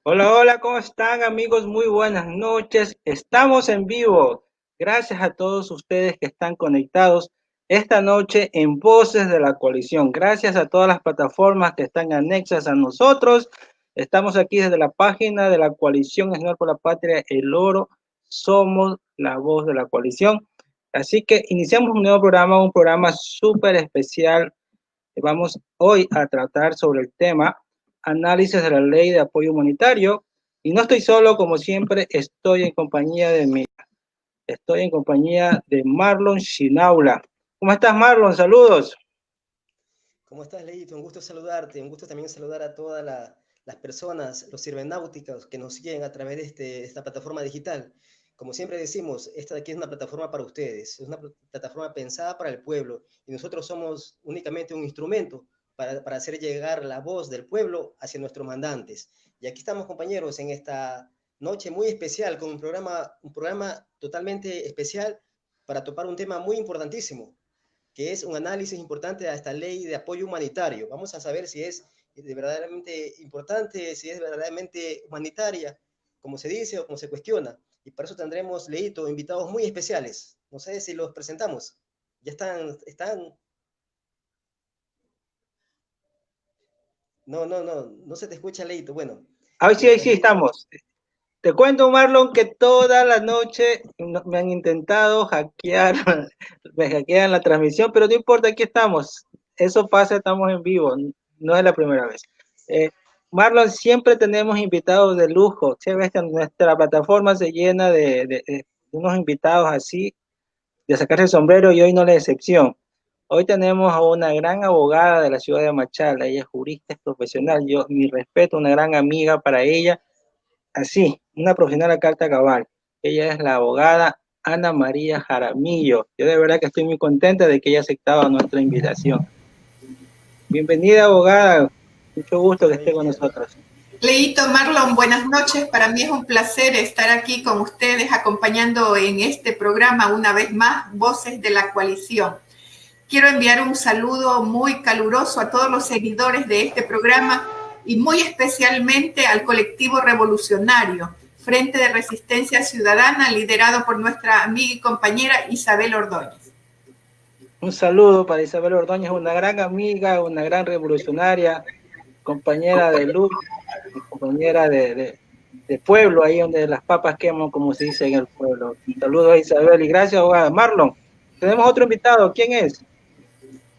Hola, hola, ¿cómo están amigos? Muy buenas noches. Estamos en vivo. Gracias a todos ustedes que están conectados esta noche en Voces de la Coalición. Gracias a todas las plataformas que están anexas a nosotros. Estamos aquí desde la página de la Coalición Nacional por la Patria, El Oro. Somos la voz de la coalición. Así que iniciamos un programa súper especial. Vamos hoy a tratar sobre el tema análisis de la ley de apoyo humanitario. Y no estoy solo, como siempre, estoy en compañía de Marlon Shinaula. ¿Cómo estás, Marlon? Saludos. ¿Cómo estás, Leito? Un gusto saludarte, un gusto también saludar a todas las personas, los cibernáuticos que nos siguen a través de esta plataforma digital. Como siempre decimos, esta de aquí es una plataforma para ustedes, es una plataforma pensada para el pueblo y nosotros somos únicamente un instrumento para hacer llegar la voz del pueblo hacia nuestros mandantes. Y aquí estamos, compañeros, en esta noche muy especial con un programa totalmente especial para topar un tema muy importantísimo, que es un análisis importante a esta ley de apoyo humanitario. Vamos a saber si es de verdaderamente importante, si es verdaderamente humanitaria, como se dice o como se cuestiona. Y para eso tendremos, Leito, invitados muy especiales. No sé si los presentamos. Ya están. No se te escucha, Leito. Bueno, Ahí mientras sí Leito. estamos. Te cuento, Marlon, que toda la noche me han intentado hackear, me hackean la transmisión, pero no importa, aquí estamos. Eso pasa, estamos en vivo, no es la primera vez. Eh, Marlon, siempre tenemos invitados de lujo. Se ve que nuestra plataforma se llena de unos invitados así, de sacarse el sombrero, y hoy no es la excepción. Hoy tenemos a una gran abogada de la ciudad de Machala. Ella es jurista, es profesional. Yo, mi respeto, una gran amiga para ella. Así, una profesional a carta cabal. Ella es la abogada Ana María Jaramillo. Yo de verdad que estoy muy contenta de que haya aceptado nuestra invitación. Bienvenida, abogada. Mucho gusto que esté con Bienvenida. nosotros. Leito, Marlon, buenas noches. Para mí es un placer estar aquí con ustedes acompañando en este programa una vez más Voces de la Coalición. Quiero enviar un saludo muy caluroso a todos los seguidores de este programa y muy especialmente al colectivo revolucionario Frente de Resistencia Ciudadana, liderado por nuestra amiga y compañera Isabel Ordóñez. Un saludo para Isabel Ordóñez, una gran amiga, una gran revolucionaria, compañera de lucha, compañera de pueblo, ahí donde las papas queman, como se dice en el pueblo. Saludos a Isabel y gracias, abogada. Marlon, tenemos otro invitado. ¿Quién es?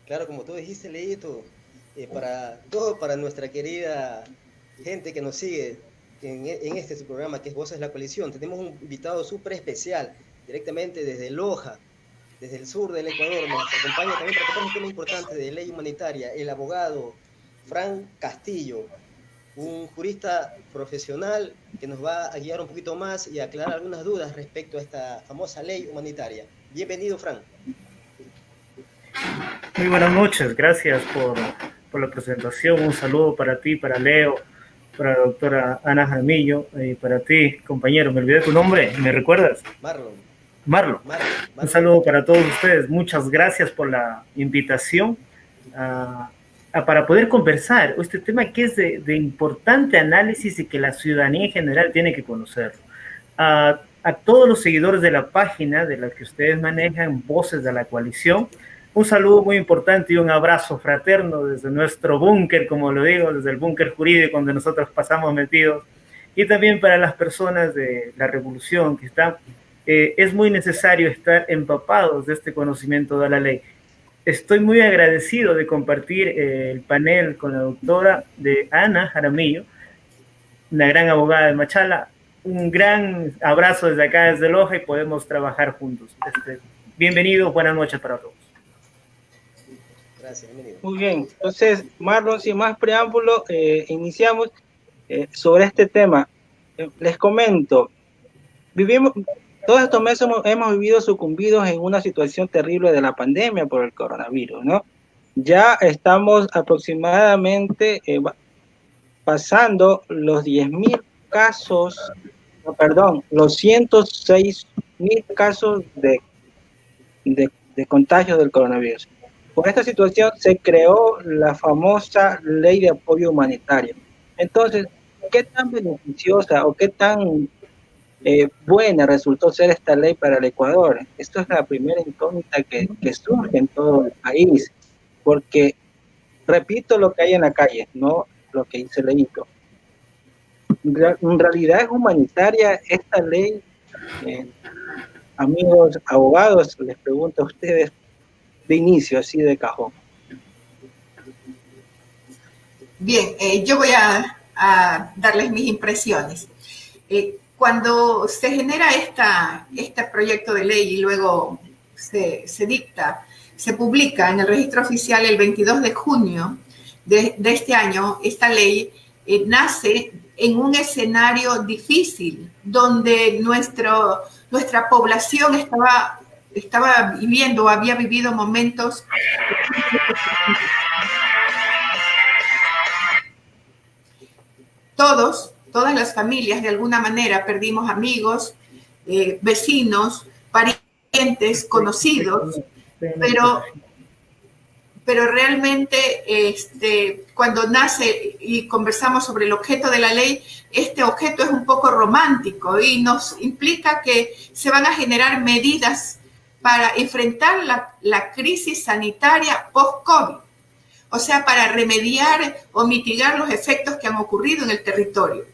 Claro, como tú dijiste, Leito, todo para nuestra querida gente que nos sigue en este su programa que es Voces de la Coalición, tenemos un invitado súper especial, directamente desde Loja, desde el sur del Ecuador. Nos acompaña también para tocar un tema importante de ley humanitaria, el abogado Fran Castillo, un jurista profesional que nos va a guiar un poquito más y aclarar algunas dudas respecto a esta famosa ley humanitaria. Bienvenido, Fran. Muy buenas noches, gracias por la presentación. Un saludo para ti, para Leo, para la doctora Ana Jaramillo y para ti, compañero. Me olvidé tu nombre, ¿me recuerdas? Marlon. Marlon. Un Marlon. saludo para todos ustedes. Muchas gracias por la invitación para poder conversar este tema que es de importante análisis y que la ciudadanía en general tiene que conocer. A todos los seguidores de la página de la que ustedes manejan, Voces de la Coalición, un saludo muy importante y un abrazo fraterno desde nuestro búnker, como lo digo, desde el búnker jurídico donde nosotros pasamos metidos, y también para las personas de la revolución que están. Es muy necesario estar empapados de este conocimiento de la ley. Estoy muy agradecido de compartir el panel con la doctora de Ana Jaramillo, una gran abogada de Machala. Un gran abrazo desde acá, desde Loja, y podemos trabajar juntos. Bienvenido, buenas noches para todos. Gracias, bienvenido. Muy bien, entonces, Marlon, sin más preámbulo, iniciamos sobre este tema. Les comento, todos estos meses hemos vivido sucumbidos en una situación terrible de la pandemia por el coronavirus, ¿no? Ya estamos aproximadamente pasando los 10.000 casos, no, perdón, los 106.000 casos de contagio del coronavirus. Por esta situación se creó la famosa ley de apoyo humanitario. Entonces, ¿qué tan beneficiosa o qué tan buena resultó ser esta ley para el Ecuador? Esto es la primera incógnita que surge en todo el país, porque repito lo que hay en la calle, no lo que dice Leito. En realidad es humanitaria esta ley. Amigos abogados, les pregunto a ustedes de inicio, así de cajón. Bien, yo voy a darles mis impresiones. Cuando se genera este proyecto de ley y luego se dicta, se publica en el registro oficial el 22 de junio de este año, esta ley nace en un escenario difícil, donde nuestra población estaba viviendo, había vivido momentos todas las familias de alguna manera perdimos amigos, vecinos, parientes, conocidos, pero realmente cuando nace y conversamos sobre el objeto de la ley, este objeto es un poco romántico y nos implica que se van a generar medidas para enfrentar la crisis sanitaria post-COVID. O sea, para remediar o mitigar los efectos que han ocurrido en el territorio.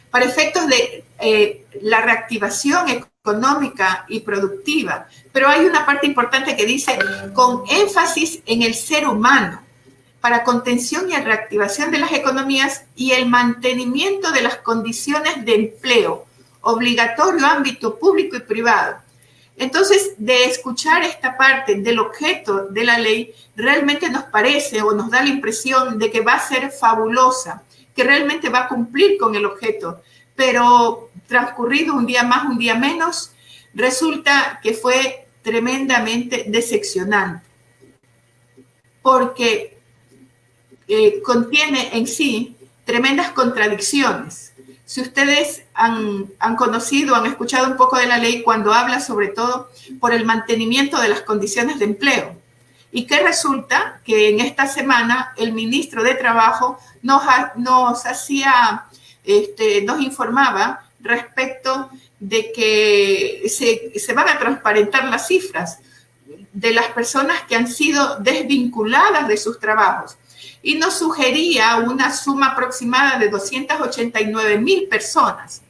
Para efectos de la reactivación económica y productiva. Pero hay una parte importante que dice, con énfasis en el ser humano, para contención y reactivación de las economías y el mantenimiento de las condiciones de empleo obligatorio, ámbito público y privado. Entonces, de escuchar esta parte del objeto de la ley, realmente nos parece o nos da la impresión de que va a ser fabulosa, que realmente va a cumplir con el objeto, pero transcurrido un día más, un día menos, resulta que fue tremendamente decepcionante, porque contiene en sí tremendas contradicciones. Si ustedes han conocido, han escuchado un poco de la ley cuando habla sobre todo por el mantenimiento de las condiciones de empleo. Y que resulta que en esta semana el ministro de Trabajo nos informaba respecto de que se van a transparentar las cifras de las personas que han sido desvinculadas de sus trabajos. Y nos sugería una suma aproximada de 289,000 personas.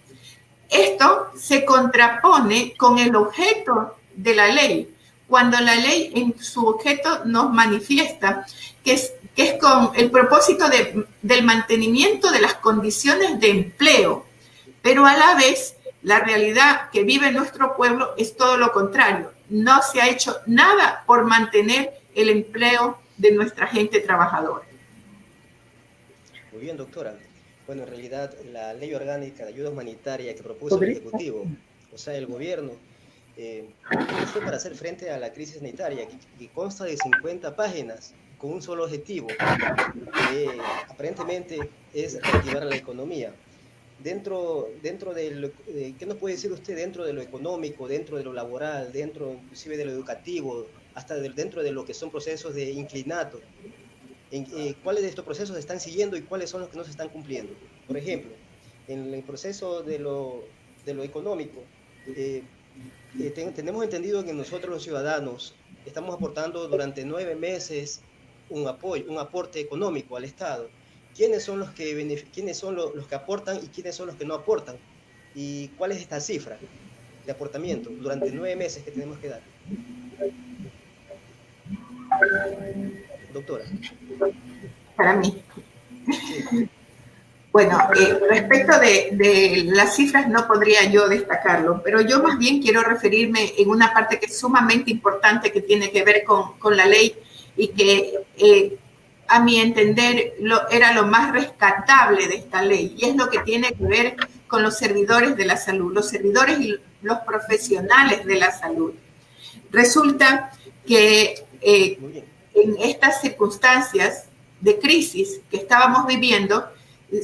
Esto se contrapone con el objeto de la ley, cuando la ley en su objeto nos manifiesta que es con el propósito del mantenimiento de las condiciones de empleo, pero a la vez la realidad que vive nuestro pueblo es todo lo contrario. No se ha hecho nada por mantener el empleo de nuestra gente trabajadora. Muy bien, doctora. Bueno, en realidad la ley orgánica de ayuda humanitaria que propuso el Ejecutivo, o sea, el gobierno, fue para hacer frente a la crisis sanitaria, que consta de 50 páginas con un solo objetivo, que aparentemente es reactivar la economía. Dentro de ¿qué nos puede decir usted dentro de lo económico, dentro de lo laboral, dentro inclusive de lo educativo, hasta dentro de lo que son procesos de inclinato? ¿Cuáles de estos procesos se están siguiendo y cuáles son los que no se están cumpliendo? Por ejemplo, en el proceso de lo económico, tenemos entendido que nosotros los ciudadanos estamos aportando durante 9 meses un aporte económico al Estado. ¿Quiénes son los que aportan y quiénes son los que no aportan? ¿Y cuál es esta cifra de aportamiento durante 9 meses que tenemos que dar? Doctora. Para mí. Sí. Bueno, respecto de las cifras no podría yo destacarlo, pero yo más bien quiero referirme en una parte que es sumamente importante que tiene que ver con la ley y que a mi entender era lo más rescatable de esta ley, y es lo que tiene que ver con los servidores de la salud, los servidores y los profesionales de la salud. Resulta que en estas circunstancias de crisis que estábamos viviendo,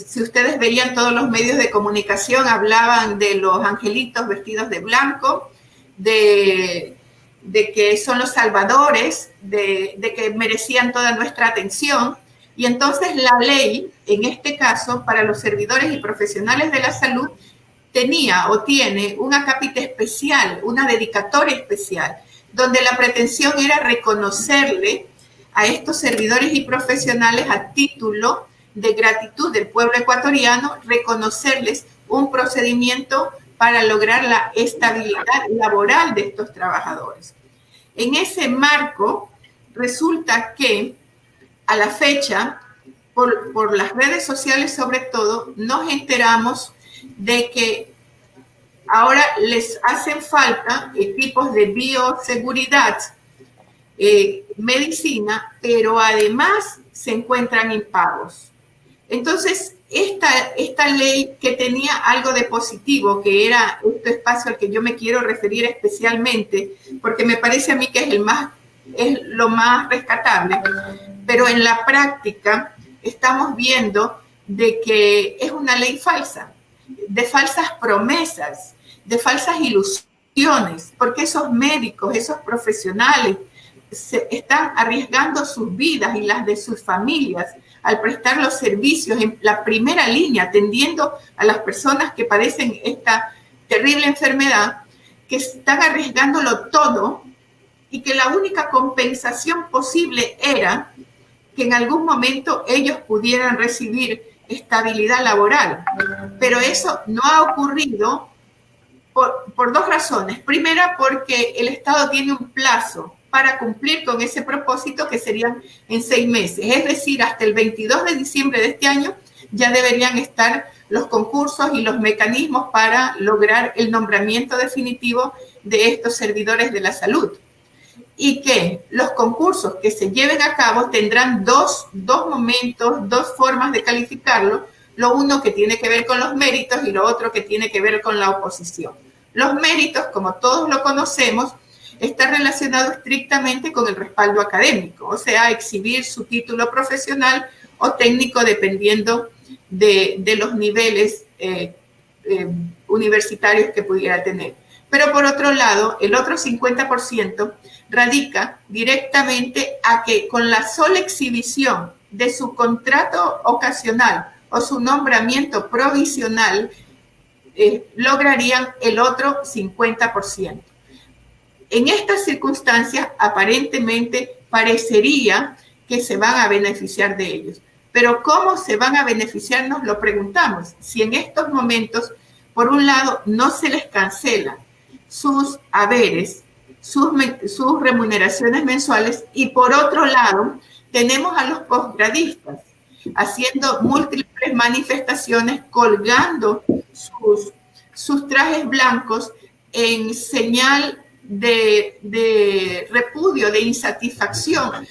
si ustedes veían todos los medios de comunicación, hablaban de los angelitos vestidos de blanco, de que son los salvadores, de que merecían toda nuestra atención, Y entonces la ley, en este caso, para los servidores y profesionales de la salud, tenía o tiene un acápite especial, una dedicatoria especial, donde la pretensión era reconocerle a estos servidores y profesionales a título de gratitud del pueblo ecuatoriano, reconocerles un procedimiento para lograr la estabilidad laboral de estos trabajadores. En ese marco, resulta que a la fecha, por las redes sociales sobre todo, nos enteramos de que ahora les hacen falta equipos de bioseguridad, medicina, pero además se encuentran impagos. Entonces, esta ley que tenía algo de positivo, que era este espacio al que yo me quiero referir especialmente, porque me parece a mí que es lo más rescatable, pero en la práctica estamos viendo de que es una ley falsa, de falsas promesas, de falsas ilusiones, porque esos médicos, esos profesionales se están arriesgando sus vidas y las de sus familias al prestar los servicios en la primera línea, atendiendo a las personas que padecen esta terrible enfermedad, que están arriesgándolo todo y que la única compensación posible era que en algún momento ellos pudieran recibir estabilidad laboral. Pero eso no ha ocurrido por dos razones. Primera, porque el Estado tiene un plazo para cumplir con ese propósito, que serían en 6 meses. Es decir, hasta el 22 de diciembre de este año ya deberían estar los concursos y los mecanismos para lograr el nombramiento definitivo de estos servidores de la salud. Y que los concursos que se lleven a cabo tendrán dos momentos, 2 formas de calificarlo, lo uno que tiene que ver con los méritos y lo otro que tiene que ver con la oposición. Los méritos, como todos lo conocemos, está relacionado estrictamente con el respaldo académico, o sea, exhibir su título profesional o técnico dependiendo de los niveles universitarios que pudiera tener. Pero por otro lado, el otro 50% radica directamente a que con la sola exhibición de su contrato ocasional o su nombramiento provisional, lograrían el otro 50%. En estas circunstancias, aparentemente, parecería que se van a beneficiar de ellos. Pero ¿cómo se van a beneficiar? Nos lo preguntamos. Si en estos momentos, por un lado, no se les cancela sus haberes, sus remuneraciones mensuales, y por otro lado, tenemos a los posgradistas haciendo múltiples manifestaciones, colgando sus trajes blancos en señal de repudio, de insatisfacción,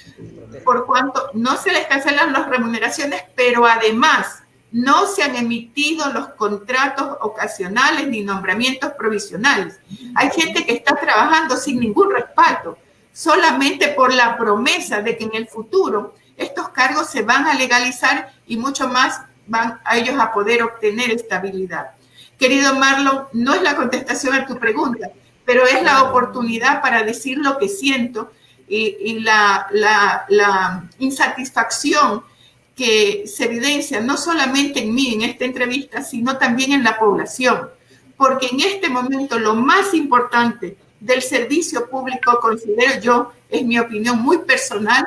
por cuanto no se les cancelan las remuneraciones, pero además no se han emitido los contratos ocasionales ni nombramientos provisionales. Hay gente que está trabajando sin ningún respaldo, solamente por la promesa de que en el futuro estos cargos se van a legalizar y mucho más van a ellos a poder obtener estabilidad. Querido Marlon, no es la contestación a tu pregunta, pero es la oportunidad para decir lo que siento y la insatisfacción que se evidencia no solamente en mí, en esta entrevista, sino también en la población. Porque en este momento lo más importante del servicio público, considero yo, es mi opinión muy personal,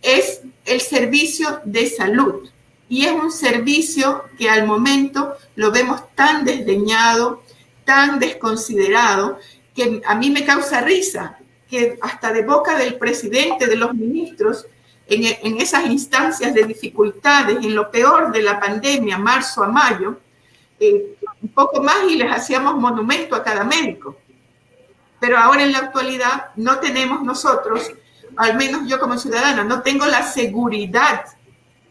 es el servicio de salud. Y es un servicio que al momento lo vemos tan desdeñado, tan desconsiderado, que a mí me causa risa, que hasta de boca del presidente, de los ministros, en esas instancias de dificultades, en lo peor de la pandemia, marzo a mayo, un poco más y les hacíamos monumento a cada médico. Pero ahora en la actualidad no tenemos nosotros, al menos yo como ciudadana, no tengo la seguridad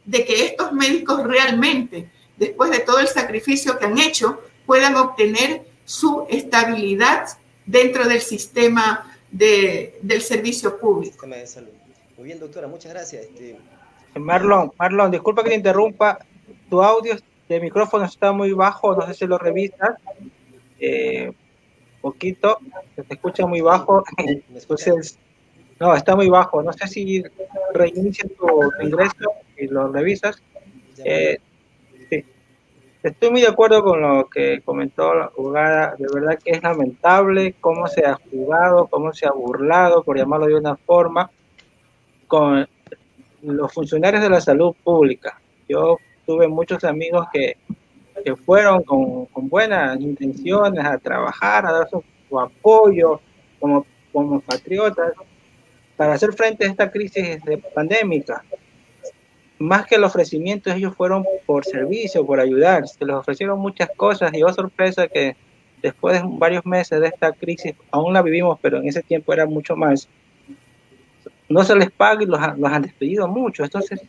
de que estos médicos realmente, después de todo el sacrificio que han hecho, puedan obtener su estabilidad dentro del sistema del servicio público. Sistema de salud. Muy bien, doctora, muchas gracias. Marlon, disculpa que te interrumpa. Tu audio de micrófono está muy bajo, no sé si lo revisas. Poquito, se te escucha muy bajo. Entonces, no, está muy bajo. No sé si reinicia tu ingreso si lo revisas. Sí. Estoy muy de acuerdo con lo que comentó la abogada. De verdad que es lamentable cómo se ha jugado, cómo se ha burlado, por llamarlo de una forma, con los funcionarios de la salud pública. Yo tuve muchos amigos que fueron con buenas intenciones a trabajar, a dar su apoyo como patriotas para hacer frente a esta crisis pandémica. Más que el ofrecimiento, ellos fueron por servicio, por ayudar. Se les ofrecieron muchas cosas y oh sorpresa que después de varios meses de esta crisis, aún la vivimos, pero en ese tiempo era mucho más, no se les paga y los han despedido mucho. Entonces,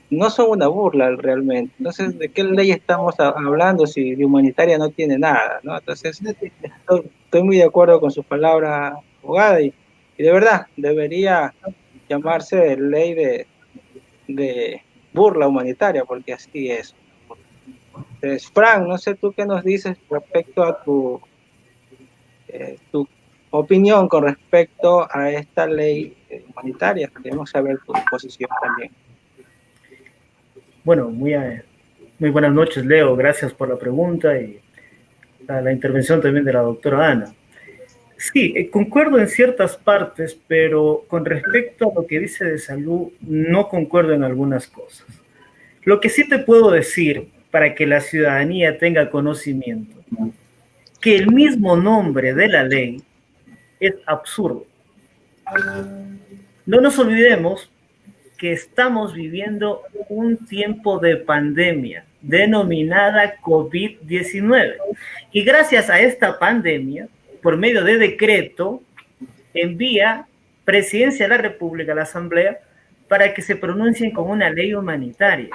no son una burla realmente. Entonces, ¿de qué ley estamos hablando si de humanitaria no tiene nada, ¿no? Entonces, estoy muy de acuerdo con sus palabras, abogada, y de verdad debería llamarse ley de burla humanitaria, porque así es. Entonces, Frank, no sé tú qué nos dices respecto a tu opinión con respecto a esta ley humanitaria. Queremos saber tu posición también. Bueno, muy buenas noches, Leo. Gracias por la pregunta y la intervención también de la doctora Ana. Sí, concuerdo en ciertas partes, pero con respecto a lo que dice de salud, no concuerdo en algunas cosas. Lo que sí te puedo decir, para que la ciudadanía tenga conocimiento, que el mismo nombre de la ley es absurdo. No nos olvidemos que estamos viviendo un tiempo de pandemia denominada COVID-19. Y gracias a esta pandemia, por medio de decreto, envía Presidencia de la República a la Asamblea para que se pronuncien con una ley humanitaria.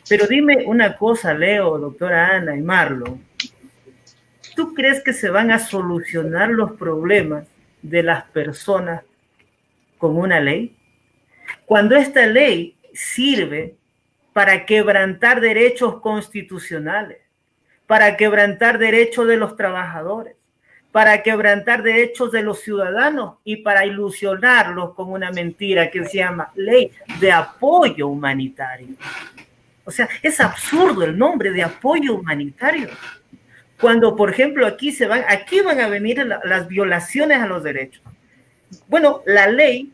Pero dime una cosa, Leo, doctora Ana y Marlon. ¿Tú crees que se van a solucionar los problemas de las personas con una ley? Cuando esta ley sirve para quebrantar derechos constitucionales, para quebrantar derechos de los trabajadores, para quebrantar derechos de los ciudadanos y para ilusionarlos con una mentira que se llama ley de apoyo humanitario. O sea, es absurdo el nombre de apoyo humanitario. Cuando, por ejemplo, aquí van a venir las violaciones a los derechos. Bueno, la ley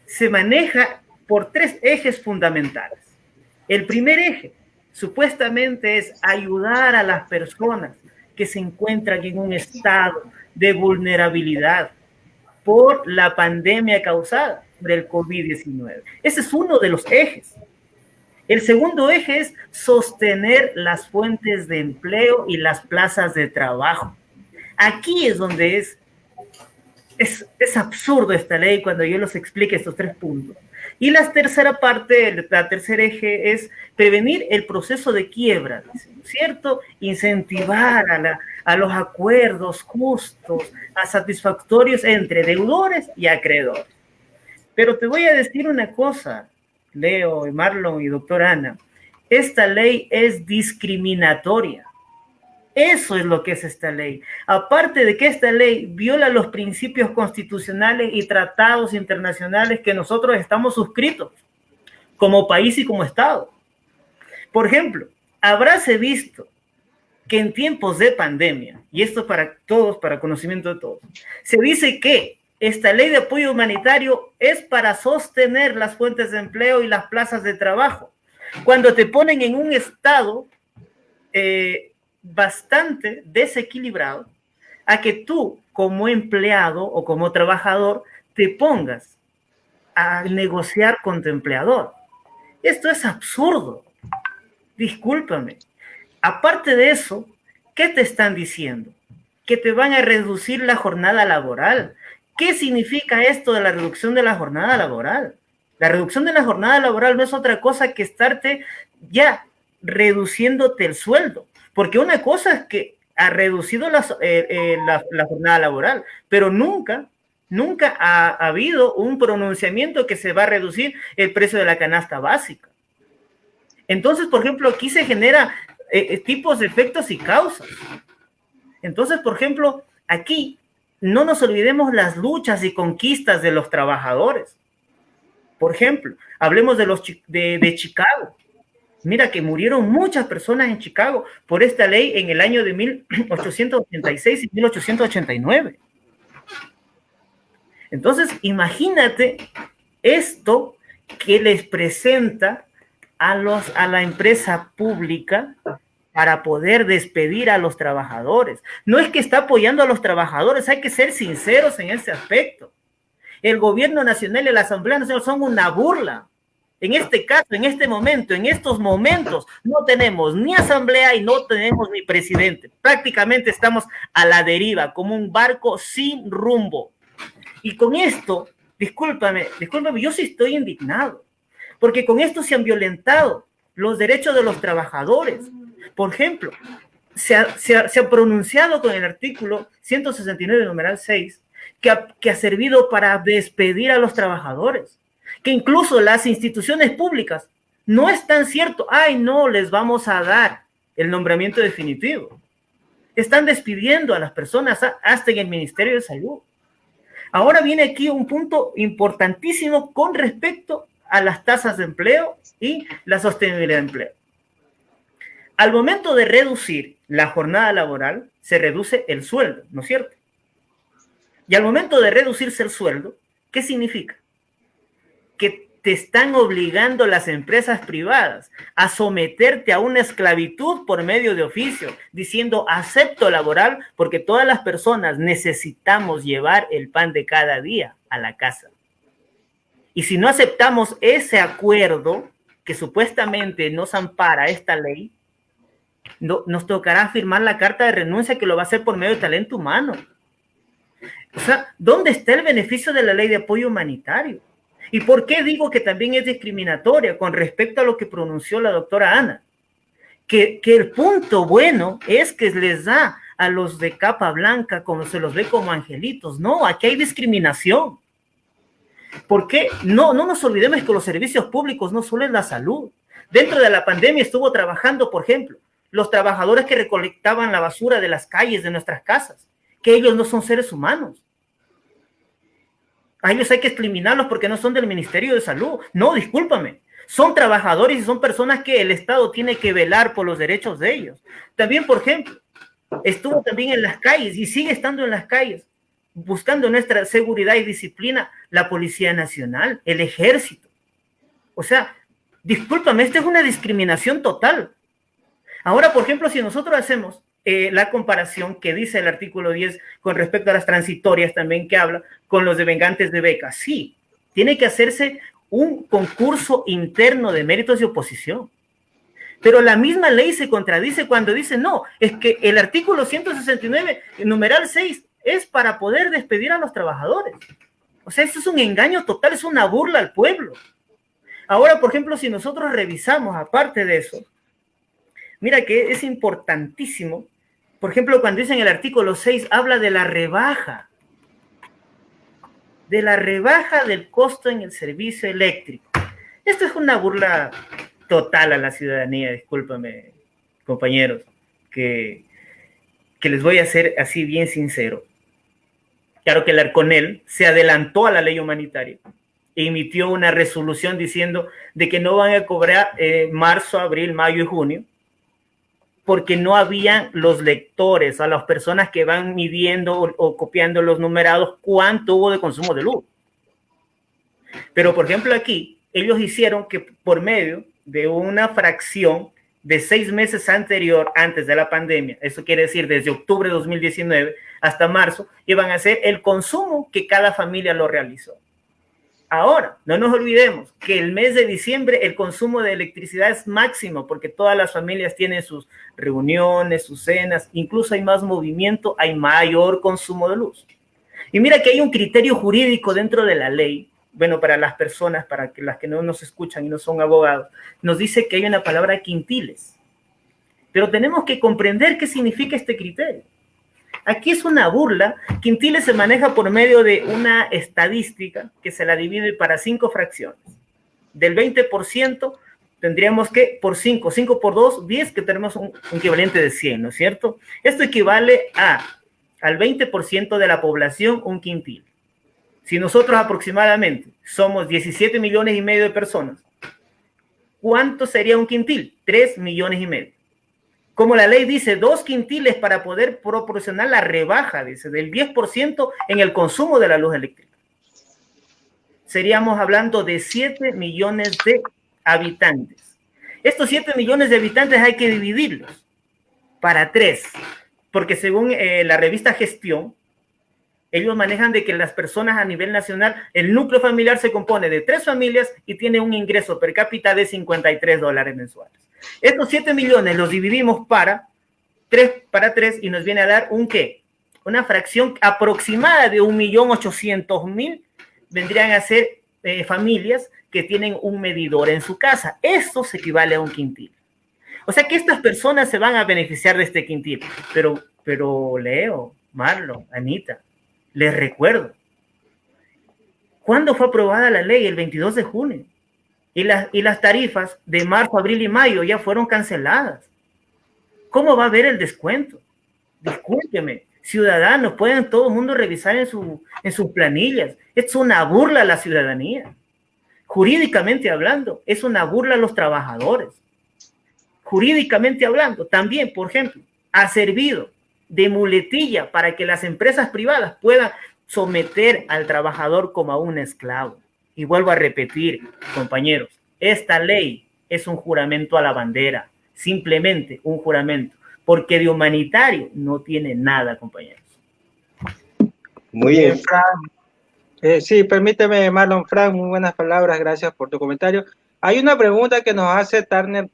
se maneja por 3 ejes fundamentales. El primer eje, supuestamente, es ayudar a las personas que se encuentran en un estado de vulnerabilidad por la pandemia causada del COVID-19. Ese es uno de los ejes. El segundo eje es sostener las fuentes de empleo y las plazas de trabajo. Aquí es donde es absurdo esta ley cuando yo les explique estos 3 puntos. Y la tercera parte, la tercer eje es prevenir el proceso de quiebra, ¿cierto? Incentivar a los acuerdos justos, a satisfactorios entre deudores y acreedores. Pero te voy a decir una cosa, Leo, Marlon y doctora Ana, esta ley es discriminatoria. Eso es lo que es esta ley. Aparte de que esta ley viola los principios constitucionales y tratados internacionales que nosotros estamos suscritos como país y como Estado. Por ejemplo, habráse visto que en tiempos de pandemia, y esto para todos, para conocimiento de todos, se dice que esta ley de apoyo humanitario es para sostener las fuentes de empleo y las plazas de trabajo. Cuando te ponen en un estado bastante desequilibrado, a que tú como empleado o como trabajador te pongas a negociar con tu empleador. Esto es absurdo. Discúlpame. Aparte de eso, ¿qué te están diciendo? Que te van a reducir la jornada laboral. ¿Qué significa esto de la reducción de la jornada laboral? La reducción de la jornada laboral no es otra cosa que estarte ya reduciéndote el sueldo. Porque una cosa es que ha reducido la jornada laboral, pero nunca ha habido un pronunciamiento que se va a reducir el precio de la canasta básica. Entonces, por ejemplo, aquí se genera tipos de efectos y causas. Entonces, por ejemplo, aquí no nos olvidemos las luchas y conquistas de los trabajadores. Por ejemplo, hablemos de Chicago. Mira que murieron muchas personas en Chicago por esta ley en el año de 1886 y 1889. Entonces, imagínate esto que les presenta a la empresa pública para poder despedir a los trabajadores. No es que está apoyando a los trabajadores, hay que ser sinceros en ese aspecto. El gobierno nacional y la Asamblea Nacional son una burla. En este caso, en este momento, en estos momentos, no tenemos ni asamblea y no tenemos ni presidente. Prácticamente estamos a la deriva, como un barco sin rumbo. Y con esto, discúlpame, yo sí estoy indignado, porque con esto se han violentado los derechos de los trabajadores. Por ejemplo, se ha pronunciado con el artículo 169, numeral 6, que ha servido para despedir a los trabajadores, que incluso las instituciones públicas no es tan cierto, no les vamos a dar el nombramiento definitivo. Están despidiendo a las personas hasta en el Ministerio de Salud. Ahora viene aquí un punto importantísimo con respecto a las tasas de empleo y la sostenibilidad de empleo. Al momento de reducir la jornada laboral, se reduce el sueldo, ¿no es cierto? Y al momento de reducirse el sueldo, ¿qué significa? Que te están obligando las empresas privadas a someterte a una esclavitud por medio de oficio, diciendo acepto laboral porque todas las personas necesitamos llevar el pan de cada día a la casa. Y si no aceptamos ese acuerdo que supuestamente nos ampara esta ley, nos tocará firmar la carta de renuncia que lo va a hacer por medio de talento humano. O sea, ¿dónde está el beneficio de la ley de apoyo humanitario? ¿Y por qué digo que también es discriminatoria con respecto a lo que pronunció la doctora Ana? Que el punto bueno es que les da a los de capa blanca como se los ve como angelitos. No, aquí hay discriminación. ¿Por qué? No nos olvidemos que los servicios públicos no solo es la salud. Dentro de la pandemia estuvo trabajando, por ejemplo, los trabajadores que recolectaban la basura de las calles de nuestras casas, que ellos no son seres humanos. A ellos hay que eliminarlos porque no son del Ministerio de Salud. No, discúlpame. Son trabajadores y son personas que el Estado tiene que velar por los derechos de ellos. También, por ejemplo, estuvo también en las calles y sigue estando en las calles, buscando nuestra seguridad y disciplina, la Policía Nacional, el Ejército. O sea, discúlpame, esta es una discriminación total. Ahora, por ejemplo, si nosotros hacemos la comparación que dice el artículo 10 con respecto a las transitorias también que habla con los devengantes de becas. Sí, tiene que hacerse un concurso interno de méritos y oposición. Pero la misma ley se contradice cuando dice, no, es que el artículo 169, numeral 6, es para poder despedir a los trabajadores. O sea, esto es un engaño total, es una burla al pueblo. Ahora, por ejemplo, si nosotros revisamos, aparte de eso, mira que es importantísimo. Por ejemplo, cuando dicen el artículo 6, habla de la rebaja del costo en el servicio eléctrico. Esto es una burla total a la ciudadanía, discúlpame, compañeros, que les voy a ser así bien sincero. Claro que el Arconel se adelantó a la ley humanitaria e emitió una resolución diciendo de que no van a cobrar marzo, abril, mayo y junio, porque no habían los lectores, a las personas que van midiendo o copiando los numerados cuánto hubo de consumo de luz. Pero, por ejemplo, aquí, ellos hicieron que por medio de una fracción de 6 meses antes de la pandemia, eso quiere decir desde octubre de 2019 hasta marzo, iban a hacer el consumo que cada familia lo realizó. Ahora, no nos olvidemos que el mes de diciembre el consumo de electricidad es máximo porque todas las familias tienen sus reuniones, sus cenas, incluso hay más movimiento, hay mayor consumo de luz. Y mira que hay un criterio jurídico dentro de la ley, bueno, para las personas, para que las que no nos escuchan y no son abogados, nos dice que hay una palabra quintiles. Pero tenemos que comprender qué significa este criterio. Aquí es una burla. Quintiles se maneja por medio de una estadística que se la divide para 5 fracciones. Del 20% tendríamos que por 5 por 2, 10, que tenemos un equivalente de 100, ¿no es cierto? Esto equivale al 20% de la población, un quintil. Si nosotros aproximadamente somos 17 millones y medio de personas, ¿cuánto sería un quintil? 3 millones y medio. Como la ley dice, 2 quintiles para poder proporcionar la rebaja, dice, del 10% en el consumo de la luz eléctrica. Seríamos hablando de 7 millones de habitantes. Estos 7 millones de habitantes hay que dividirlos para 3, porque según la revista Gestión, ellos manejan de que las personas a nivel nacional, el núcleo familiar se compone de 3 familias y tiene un ingreso per cápita de $53 mensuales. Estos 7 millones los dividimos para 3 y nos viene a dar un ¿qué? Una fracción aproximada de 1.800.000 vendrían a ser familias que tienen un medidor en su casa. Esto se equivale a un quintil. O sea que estas personas se van a beneficiar de este quintil. Pero Leo, Marlon, Anita, les recuerdo, ¿cuándo fue aprobada la ley? El 22 de junio. Y las tarifas de marzo, abril y mayo ya fueron canceladas. ¿Cómo va a haber el descuento? Discúlpeme, ciudadanos, pueden todo el mundo revisar en sus planillas. Es una burla a la ciudadanía. Jurídicamente hablando, es una burla a los trabajadores. Jurídicamente hablando, también, por ejemplo, ha servido de muletilla para que las empresas privadas puedan someter al trabajador como a un esclavo. Y vuelvo a repetir, compañeros, esta ley es un juramento a la bandera, simplemente un juramento, porque de humanitario no tiene nada, compañeros. Muy bien, Frank. Sí, permíteme, Marlon, Frank, muy buenas palabras, gracias por tu comentario. Hay una pregunta que nos hace Tanner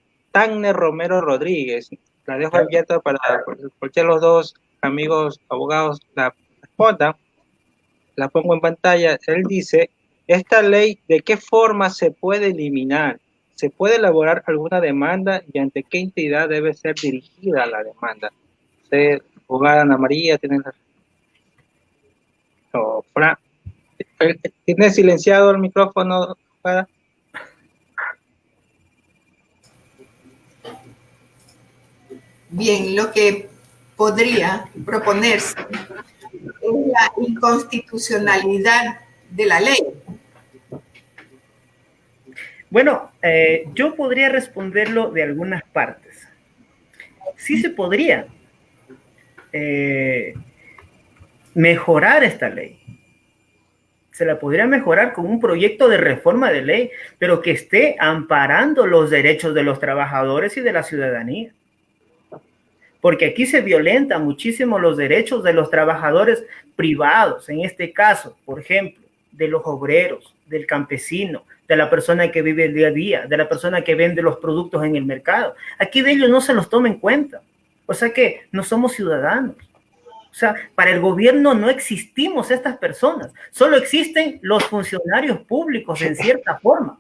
Romero Rodríguez. La dejo abierta para cualquiera de los dos amigos abogados la respondan. La pongo en pantalla. Él dice, ¿esta ley de qué forma se puede eliminar? ¿Se puede elaborar alguna demanda y ante qué entidad debe ser dirigida la demanda? Usted, abogada Ana María, tiene ¿tiene silenciado el micrófono, abogada? Bien, lo que podría proponerse es la inconstitucionalidad de la ley. Bueno, yo podría responderlo de algunas partes. Sí se podría mejorar esta ley. Se la podría mejorar con un proyecto de reforma de ley, pero que esté amparando los derechos de los trabajadores y de la ciudadanía. Porque aquí se violentan muchísimo los derechos de los trabajadores privados, en este caso, por ejemplo, de los obreros, del campesino, de la persona que vive el día a día, de la persona que vende los productos en el mercado. Aquí de ellos no se los toma en cuenta. O sea que no somos ciudadanos. O sea, para el gobierno no existimos estas personas. Solo existen los funcionarios públicos en cierta forma.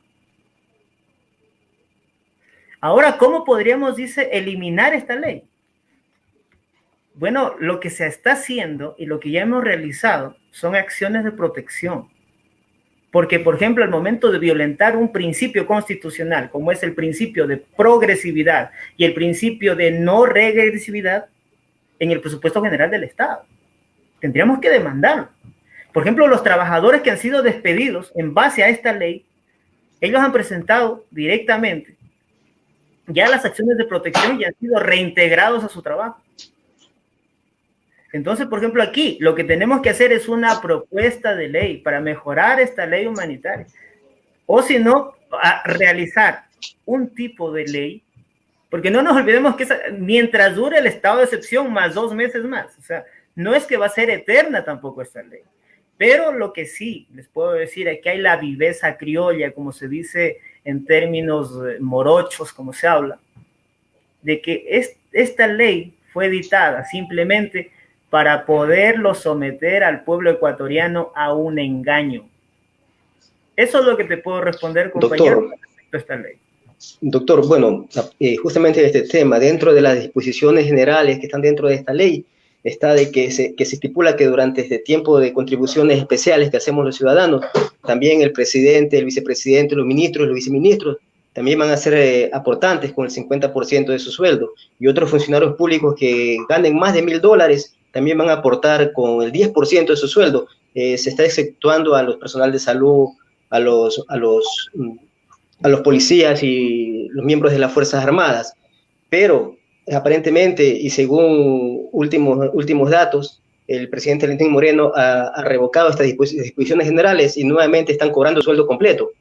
Ahora, ¿cómo podríamos, dice, eliminar esta ley? Bueno, lo que se está haciendo y lo que ya hemos realizado son acciones de protección. Porque, por ejemplo, al momento de violentar un principio constitucional, como es el principio de progresividad y el principio de no regresividad en el presupuesto general del Estado, tendríamos que demandarlo. Por ejemplo, los trabajadores que han sido despedidos en base a esta ley, ellos han presentado directamente ya las acciones de protección y han sido reintegrados a su trabajo. Entonces, por ejemplo, aquí lo que tenemos que hacer es una propuesta de ley para mejorar esta ley humanitaria. O si no, realizar un tipo de ley, porque no nos olvidemos que mientras dure el estado de excepción más 2 meses más, o sea, no es que va a ser eterna tampoco esta ley. Pero lo que sí les puedo decir es que hay la viveza criolla, como se dice en términos morochos, como se habla, de que esta ley fue editada simplemente para poderlo someter al pueblo ecuatoriano a un engaño. Eso es lo que te puedo responder, compañero, con respecto a esta ley. Doctor, bueno, justamente este tema, dentro de las disposiciones generales que están dentro de esta ley, está de que se estipula que durante este tiempo de contribuciones especiales que hacemos los ciudadanos, también el presidente, el vicepresidente, los ministros, los viceministros, también van a ser aportantes con el 50% de su sueldo. Y otros funcionarios públicos que ganen más de $1,000 también van a aportar con el 10% de su sueldo se está exceptuando a los personal de salud, a los policías y los miembros de las Fuerzas Armadas, pero aparentemente y según últimos datos, el presidente Lenín Moreno ha revocado estas disposiciones generales y nuevamente están cobrando sueldo completo.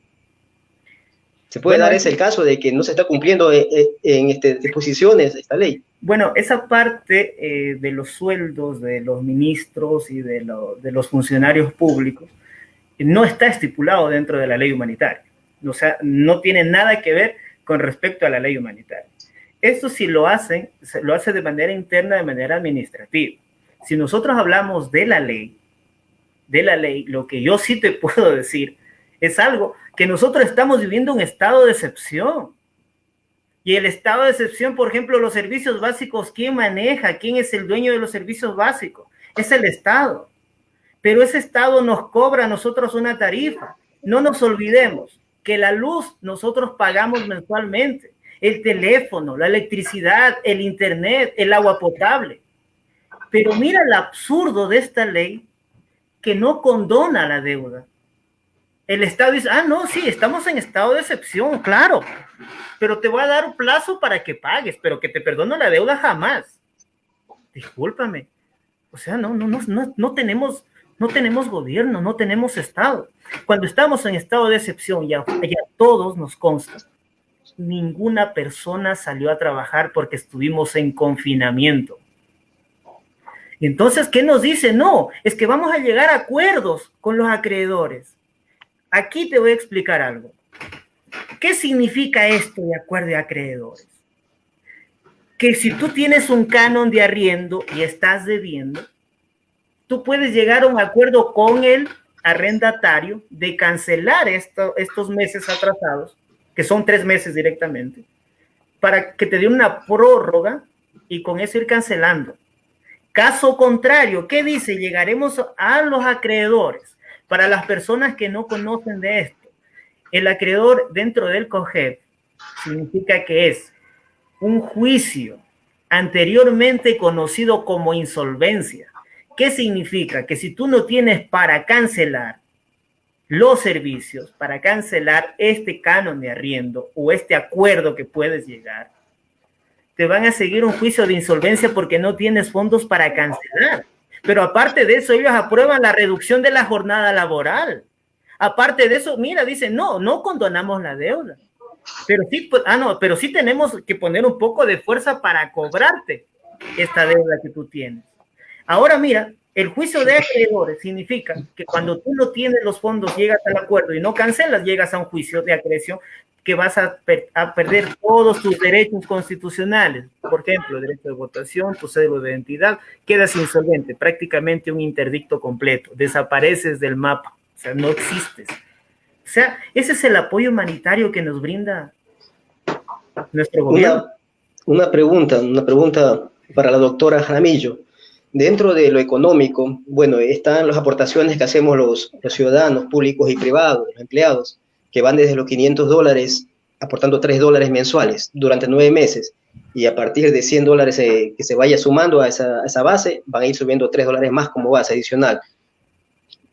¿Se puede dar ese el caso de que no se está cumpliendo en disposiciones esta ley? Bueno, esa parte de los sueldos de los ministros y de los funcionarios públicos no está estipulado dentro de la ley humanitaria. O sea, no tiene nada que ver con respecto a la ley humanitaria. Esto sí lo hace de manera interna, de manera administrativa. Si nosotros hablamos de la ley, lo que yo sí te puedo decir es algo que nosotros estamos viviendo un estado de excepción. Y el estado de excepción, por ejemplo, los servicios básicos, ¿quién maneja? ¿Quién es el dueño de los servicios básicos? Es el Estado. Pero ese Estado nos cobra a nosotros una tarifa. No nos olvidemos que la luz nosotros pagamos mensualmente, el teléfono, la electricidad, el internet, el agua potable. Pero mira el absurdo de esta ley que no condona la deuda. El Estado dice, no, sí, estamos en estado de excepción, claro, pero te voy a dar un plazo para que pagues, pero que te perdono la deuda jamás. Discúlpame. O sea, no tenemos gobierno, no tenemos Estado. Cuando estamos en estado de excepción, ya todos nos consta, ninguna persona salió a trabajar porque estuvimos en confinamiento. Entonces, ¿qué nos dice? No, es que vamos a llegar a acuerdos con los acreedores. Aquí te voy a explicar algo. ¿Qué significa esto de acuerdo de acreedores? Que si tú tienes un canon de arriendo y estás debiendo, tú puedes llegar a un acuerdo con el arrendatario de cancelar estos meses atrasados, que son 3 meses directamente, para que te dé una prórroga y con eso ir cancelando. Caso contrario, ¿qué dice? Llegaremos a los acreedores. Para las personas que no conocen de esto, el acreedor dentro del COGEP significa que es un juicio anteriormente conocido como insolvencia. ¿Qué significa? Que si tú no tienes para cancelar los servicios, para cancelar este canon de arriendo o este acuerdo que puedes llegar, te van a seguir un juicio de insolvencia porque no tienes fondos para cancelar. Pero aparte de eso, ellos aprueban la reducción de la jornada laboral. Aparte de eso, mira, dicen, no condonamos la deuda. Pero sí, pero sí tenemos que poner un poco de fuerza para cobrarte esta deuda que tú tienes. Ahora mira, el juicio de acreedores significa que cuando tú no tienes los fondos, llegas al acuerdo y no cancelas, llegas a un juicio de acreción que vas a perder todos tus derechos constitucionales. Por ejemplo, derecho de votación, tu cédula de identidad, quedas insolvente, prácticamente un interdicto completo, desapareces del mapa, o sea, no existes. O sea, ese es el apoyo humanitario que nos brinda nuestro gobierno. Una pregunta para la doctora Jaramillo. Dentro de lo económico, bueno, están las aportaciones que hacemos los ciudadanos públicos y privados, los empleados, que van desde los $500, aportando $3 mensuales durante 9 meses, y a partir de $100 que se vaya sumando a esa base, van a ir subiendo $3 más como base adicional.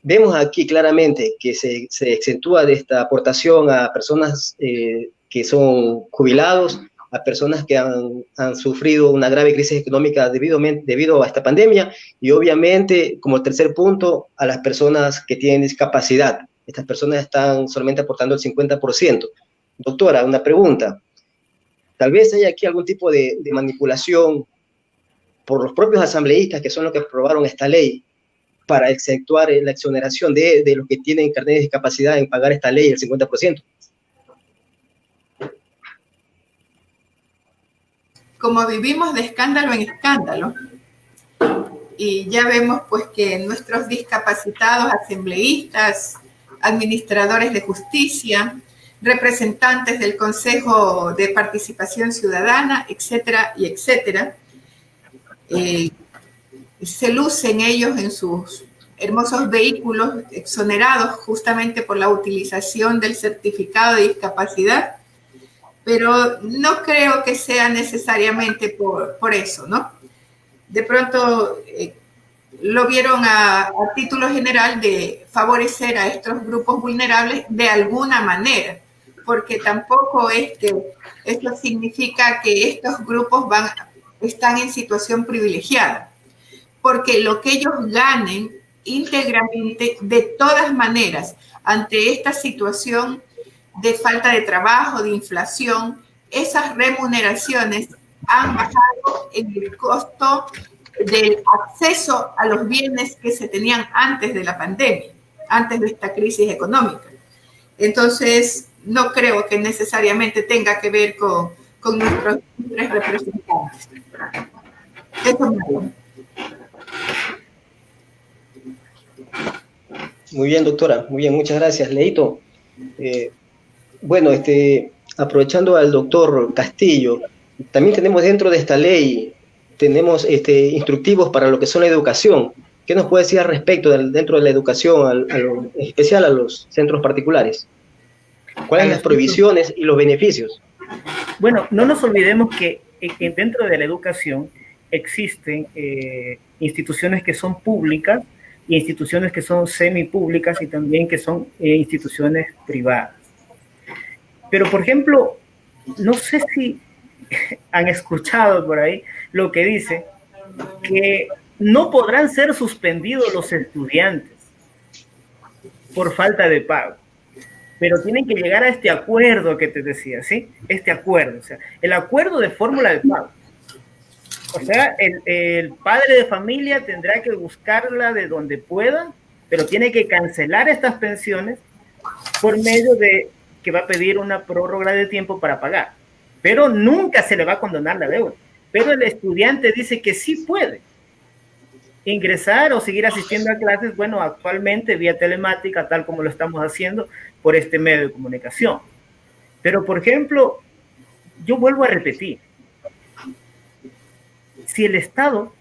Vemos aquí claramente que se exentúa de esta aportación a personas que son jubilados, a personas que han sufrido una grave crisis económica debido a esta pandemia, y obviamente, como tercer punto, a las personas que tienen discapacidad. Estas personas están solamente aportando el 50%. Doctora, una pregunta. Tal vez haya aquí algún tipo de manipulación por los propios asambleístas, que son los que aprobaron esta ley, para exceptuar la exoneración de los que tienen carnet de discapacidad en pagar esta ley, el 50%. Como vivimos de escándalo en escándalo, y ya vemos pues que nuestros discapacitados, asambleístas, administradores de justicia, representantes del Consejo de Participación Ciudadana, etcétera, y etcétera, se lucen ellos en sus hermosos vehículos exonerados justamente por la utilización del certificado de discapacidad, pero no creo que sea necesariamente por eso, ¿no? De pronto lo vieron a título general de favorecer a estos grupos vulnerables de alguna manera, porque tampoco esto significa que estos grupos están en situación privilegiada, porque lo que ellos ganen íntegramente, de todas maneras, ante esta situación de falta de trabajo, de inflación, esas remuneraciones han bajado en el costo del acceso a los bienes que se tenían antes de la pandemia, antes de esta crisis económica. Entonces, no creo que necesariamente tenga que ver con nuestros tres representantes. Eso es malo. Muy bien, doctora. Muy bien, muchas gracias. Leito, bueno, aprovechando al doctor Castillo, también tenemos dentro de esta ley, tenemos instructivos para lo que son la educación. ¿Qué nos puede decir al respecto dentro de la educación, en especial a los centros particulares? ¿Cuáles son las prohibiciones y los beneficios? Bueno, no nos olvidemos que dentro de la educación existen instituciones que son públicas y instituciones que son semipúblicas y también que son instituciones privadas. Pero, por ejemplo, no sé si han escuchado por ahí lo que dice que no podrán ser suspendidos los estudiantes por falta de pago, pero tienen que llegar a este acuerdo que te decía, ¿sí? Este acuerdo, o sea, el acuerdo de fórmula de pago. O sea, el padre de familia tendrá que buscarla de donde pueda, pero tiene que cancelar estas pensiones por medio de que va a pedir una prórroga de tiempo para pagar. Pero nunca se le va a condonar la deuda. Pero el estudiante dice que sí puede ingresar o seguir asistiendo a clases, bueno, actualmente vía telemática, tal como lo estamos haciendo por este medio de comunicación. Pero, por ejemplo, yo vuelvo a repetir, si el Estado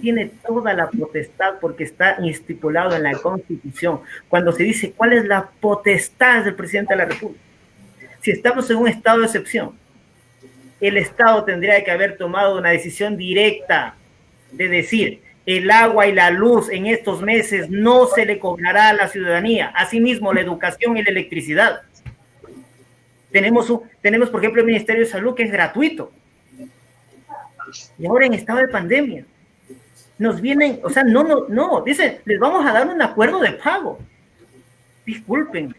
tiene toda la potestad, porque está estipulado en la Constitución, cuando se dice cuál es la potestad del presidente de la República, si estamos en un estado de excepción, el Estado tendría que haber tomado una decisión directa de decir, el agua y la luz en estos meses no se le cobrará a la ciudadanía, asimismo la educación y la electricidad. Tenemos, por ejemplo, el Ministerio de Salud, que es gratuito. Y ahora en estado de pandemia, nos vienen, o sea, no, dicen, les vamos a dar un acuerdo de pago. Discúlpenme.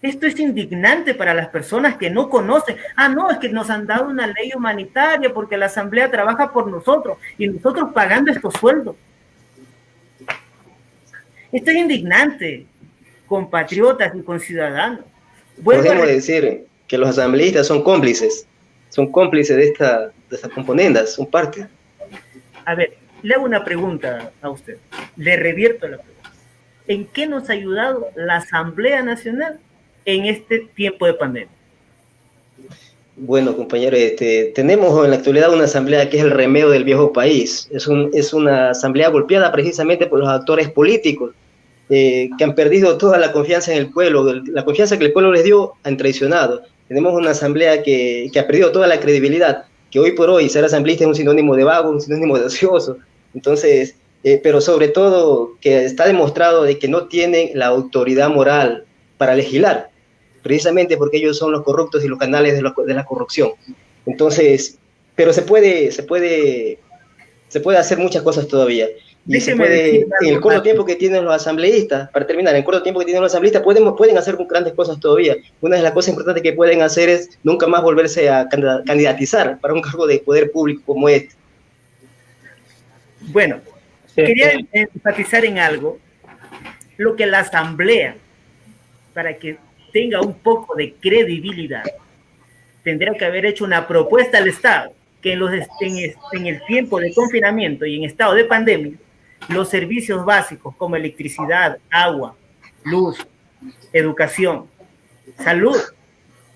Esto es indignante para las personas que no conocen. Ah, no, es que nos han dado una ley humanitaria porque la Asamblea trabaja por nosotros y nosotros pagando estos sueldos. Esto es indignante, compatriotas y conciudadanos. Podemos decir que los asambleístas son cómplices de estas componendas, son parte. A ver, le hago una pregunta a usted, le revierto la pregunta. ¿En qué nos ha ayudado la Asamblea Nacional en este tiempo de pandemia? Bueno, compañero, tenemos en la actualidad una asamblea que es el remedio del viejo país. Es una asamblea golpeada precisamente por los actores políticos que han perdido toda la confianza en el pueblo. La confianza que el pueblo les dio han traicionado. Tenemos una asamblea que ha perdido toda la credibilidad, que hoy por hoy ser asambleísta es un sinónimo de vago, un sinónimo de ocioso. Entonces, pero sobre todo que está demostrado de que no tienen la autoridad moral para legislar, precisamente porque ellos son los corruptos y los canales de la corrupción. Entonces, pero se puede hacer muchas cosas todavía. Y se puede, en el corto tiempo que tienen los asambleístas, para terminar, en el corto tiempo que tienen los asambleístas, pueden hacer grandes cosas todavía. Una de las cosas importantes que pueden hacer es nunca más volverse a candidatizar para un cargo de poder público como este. Bueno, quería enfatizar en algo, lo que la asamblea, para que tenga un poco de credibilidad, tendría que haber hecho una propuesta al Estado, que en el tiempo de confinamiento y en estado de pandemia, los servicios básicos como electricidad, agua, luz, educación, salud,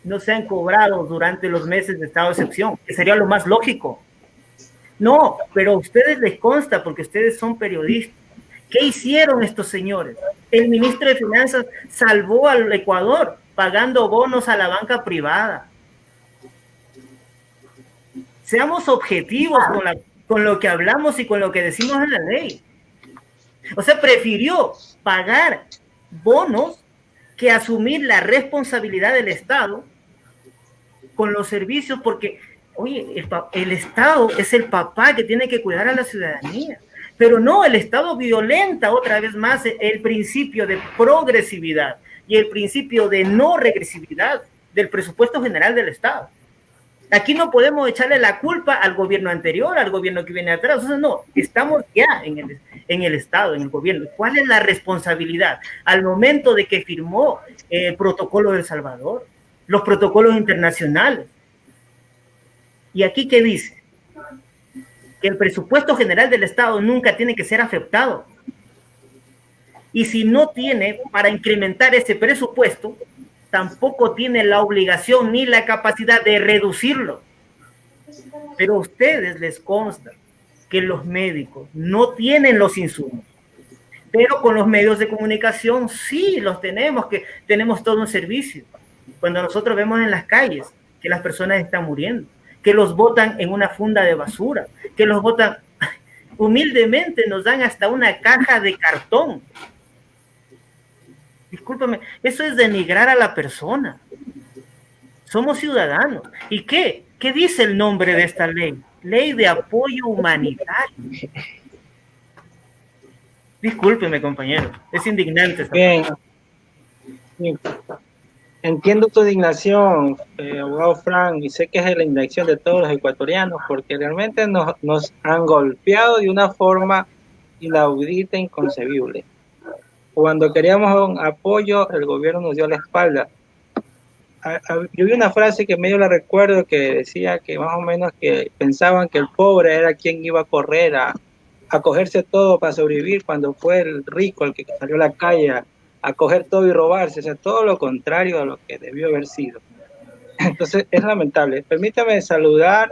no sean cobrados durante los meses de estado de excepción, que sería lo más lógico. No, pero a ustedes les consta, porque ustedes son periodistas. ¿Qué hicieron estos señores? El ministro de Finanzas salvó al Ecuador pagando bonos a la banca privada. Seamos objetivos con lo que hablamos y con lo que decimos en la ley. O sea, prefirió pagar bonos que asumir la responsabilidad del Estado con los servicios, porque, oye, el Estado es el papá que tiene que cuidar a la ciudadanía. Pero no, el Estado violenta otra vez más el principio de progresividad y el principio de no regresividad del presupuesto general del Estado. Aquí no podemos echarle la culpa al gobierno anterior, al gobierno que viene atrás. O sea, no, estamos ya en el Estado, en el gobierno. ¿Cuál es la responsabilidad? Al momento de que firmó el protocolo de El Salvador, los protocolos internacionales. ¿Y aquí qué dice? Que el presupuesto general del Estado nunca tiene que ser afectado. Y si no tiene para incrementar ese presupuesto, tampoco tiene la obligación ni la capacidad de reducirlo. Pero a ustedes les consta que los médicos no tienen los insumos, pero con los medios de comunicación sí los tenemos, que tenemos todo un servicio. Cuando nosotros vemos en las calles que las personas están muriendo, que los botan en una funda de basura, que los botan, humildemente nos dan hasta una caja de cartón. Discúlpame, eso es denigrar a la persona. Somos ciudadanos. ¿Y qué? ¿Qué dice el nombre de esta ley? Ley de apoyo humanitario. Discúlpeme, compañero, es indignante. Bien. Bien. Entiendo tu indignación, abogado Frank, y sé que es la indignación de todos los ecuatorianos, porque realmente nos han golpeado de una forma inaudita, inconcebible. Cuando queríamos un apoyo, el gobierno nos dio la espalda. Yo vi una frase que medio la recuerdo, que decía que más o menos que pensaban que el pobre era quien iba a correr a cogerse todo para sobrevivir, cuando fue el rico el que salió a la calle a coger todo y robarse. O sea, todo lo contrario a lo que debió haber sido. Entonces es lamentable. Permítame saludar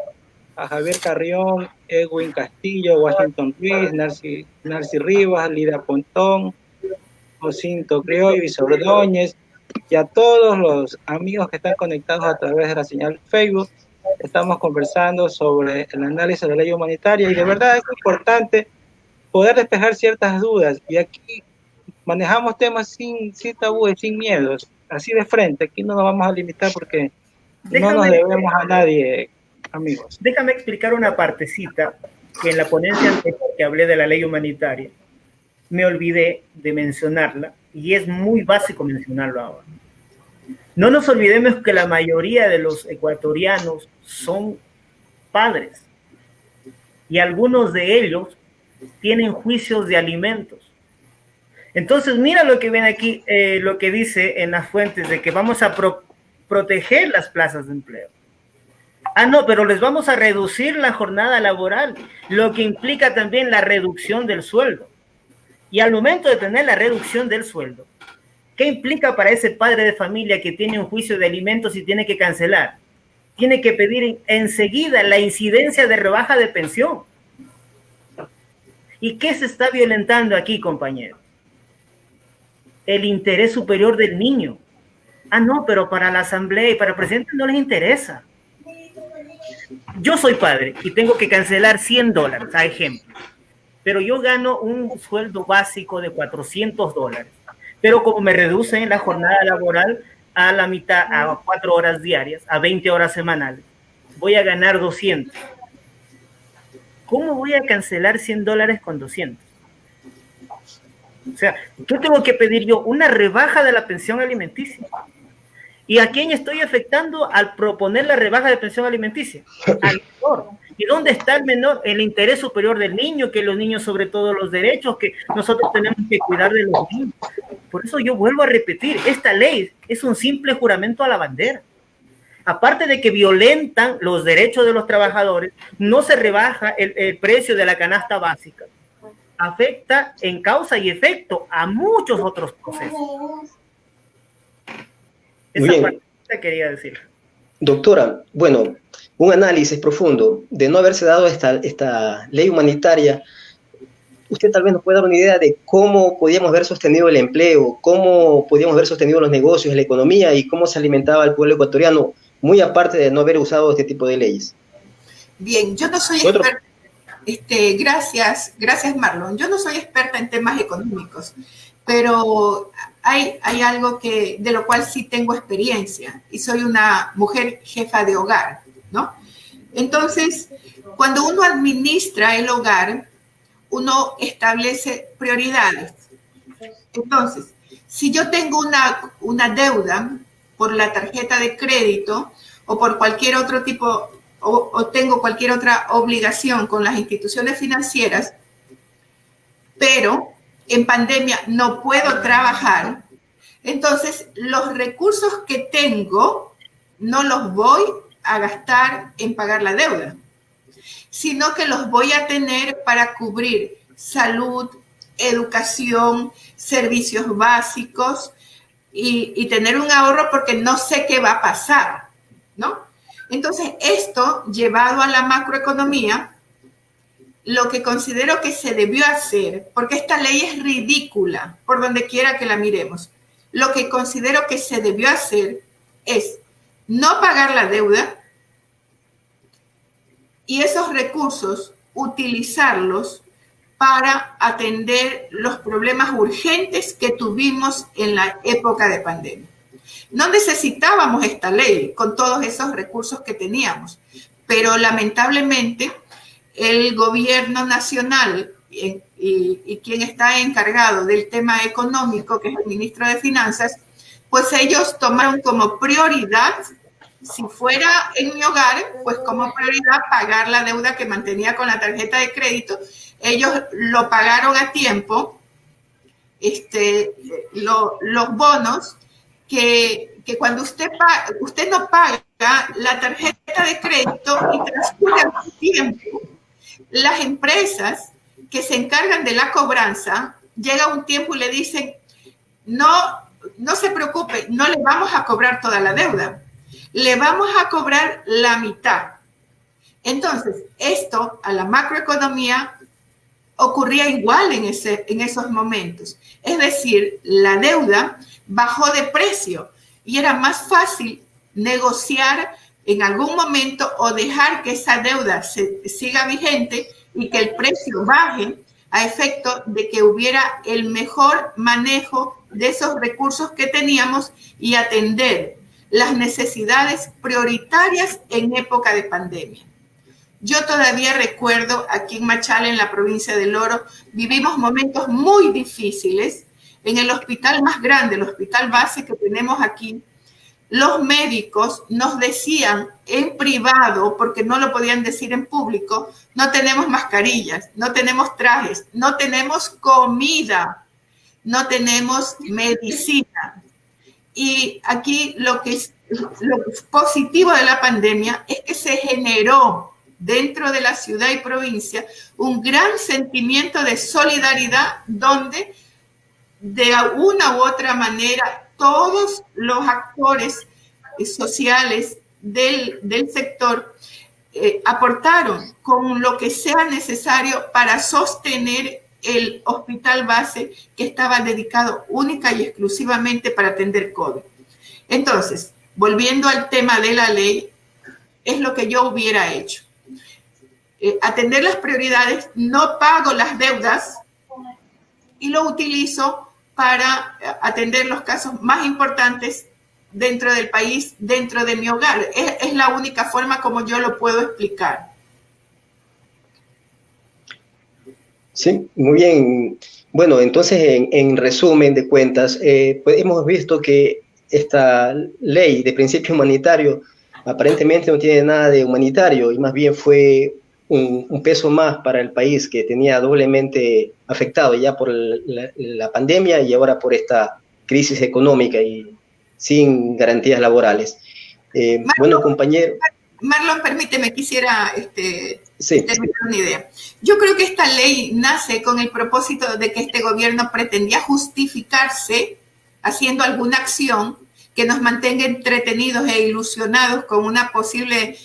a Javier Carrión, Edwin Castillo, Washington Ruiz, Narci Rivas, Lida Pontón, Jacinto Crioy, Ordóñez, y a todos los amigos que están conectados a través de la señal Facebook. Estamos conversando sobre el análisis de la ley humanitaria, y de verdad es importante poder despejar ciertas dudas, y aquí manejamos temas sin tabúes, sin miedos, así de frente. Aquí no nos vamos a limitar porque no nos debemos a nadie, amigos. Déjame explicar una partecita que en la ponencia anterior que hablé de la ley humanitaria me olvidé de mencionarla, y es muy básico mencionarlo ahora. No nos olvidemos que la mayoría de los ecuatorianos son padres, y algunos de ellos tienen juicios de alimentos. Entonces, mira lo que viene aquí, lo que dice en las fuentes de que vamos a proteger las plazas de empleo. Ah, no, pero les vamos a reducir la jornada laboral, lo que implica también la reducción del sueldo. Y al momento de tener la reducción del sueldo, ¿qué implica para ese padre de familia que tiene un juicio de alimentos y tiene que cancelar? Tiene que pedir enseguida la incidencia de rebaja de pensión. ¿Y qué se está violentando aquí, compañeros? El interés superior del niño. Ah, no, pero para la asamblea y para el presidente no les interesa. Yo soy padre y tengo que cancelar $100, a ejemplo. Pero yo gano un sueldo básico de $400. Pero como me reducen la jornada laboral a la mitad, a 4 horas diarias, a 20 horas semanales, voy a ganar 200. ¿Cómo voy a cancelar $100 con 200? O sea, ¿qué tengo que pedir yo? Una rebaja de la pensión alimenticia. ¿Y a quién estoy afectando al proponer la rebaja de pensión alimenticia? Al menor. ¿Y dónde está el menor? El interés superior del niño, que los niños, sobre todo los derechos, que nosotros tenemos que cuidar de los niños. Por eso yo vuelvo a repetir, esta ley es un simple juramento a la bandera. Aparte de que violentan los derechos de los trabajadores, no se rebaja el precio de la canasta básica. Afecta en causa y efecto a muchos otros procesos. Esa parte quería decir. Doctora, bueno, un análisis profundo de no haberse dado esta ley humanitaria. Usted tal vez nos puede dar una idea de cómo podíamos haber sostenido el empleo, cómo podíamos haber sostenido los negocios, la economía, y cómo se alimentaba el pueblo ecuatoriano, muy aparte de no haber usado este tipo de leyes. Bien, yo no soy experta. gracias Marlon. Yo no soy experta en temas económicos, pero hay algo de lo cual sí tengo experiencia y soy una mujer jefa de hogar, ¿no? Entonces, cuando uno administra el hogar, uno establece prioridades. Entonces, si yo tengo una deuda por la tarjeta de crédito o por cualquier otro tipo, o tengo cualquier otra obligación con las instituciones financieras, pero en pandemia no puedo trabajar, entonces los recursos que tengo no los voy a gastar en pagar la deuda, sino que los voy a tener para cubrir salud, educación, servicios básicos y tener un ahorro porque no sé qué va a pasar, ¿no? Entonces, esto llevado a la macroeconomía, lo que considero que se debió hacer, porque esta ley es ridícula por donde quiera que la miremos, lo que considero que se debió hacer es no pagar la deuda y esos recursos utilizarlos para atender los problemas urgentes que tuvimos en la época de pandemia. No necesitábamos esta ley con todos esos recursos que teníamos, pero lamentablemente el gobierno nacional y quien está encargado del tema económico, que es el ministro de Finanzas, pues ellos tomaron como prioridad, si fuera en mi hogar, pues como prioridad pagar la deuda que mantenía con la tarjeta de crédito. Ellos lo pagaron a tiempo, los bonos, que cuando usted no paga la tarjeta de crédito y transcurre el tiempo, las empresas que se encargan de la cobranza, llega un tiempo y le dicen, no se preocupe, no le vamos a cobrar toda la deuda, le vamos a cobrar la mitad. Entonces, esto a la macroeconomía ocurría igual en esos momentos. Es decir, la deuda bajó de precio y era más fácil negociar en algún momento o dejar que esa deuda siga vigente y que el precio baje a efecto de que hubiera el mejor manejo de esos recursos que teníamos y atender las necesidades prioritarias en época de pandemia. Yo todavía recuerdo aquí en Machala, en la provincia del Oro, vivimos momentos muy difíciles. En el hospital más grande, el hospital base que tenemos aquí, los médicos nos decían en privado, porque no lo podían decir en público, no tenemos mascarillas, no tenemos trajes, no tenemos comida, no tenemos medicina. Y aquí lo que es positivo de la pandemia es que se generó dentro de la ciudad y provincia un gran sentimiento de solidaridad donde de una u otra manera todos los actores sociales del sector aportaron con lo que sea necesario para sostener el hospital base que estaba dedicado única y exclusivamente para atender COVID. Entonces, volviendo al tema de la ley, es lo que yo hubiera hecho. Atender las prioridades, no pago las deudas y lo utilizo para atender los casos más importantes dentro del país, dentro de mi hogar. Es la única forma como yo lo puedo explicar. Sí, muy bien. Bueno, entonces, en resumen de cuentas, pues hemos visto que esta ley de principio humanitario aparentemente no tiene nada de humanitario y más bien fue un peso más para el país que tenía doblemente afectado ya por la pandemia y ahora por esta crisis económica y sin garantías laborales. Marlon, bueno, compañero. Marlon, permíteme, quisiera sí, terminar una idea. Yo creo que esta ley nace con el propósito de que este gobierno pretendía justificarse haciendo alguna acción que nos mantenga entretenidos e ilusionados con una posible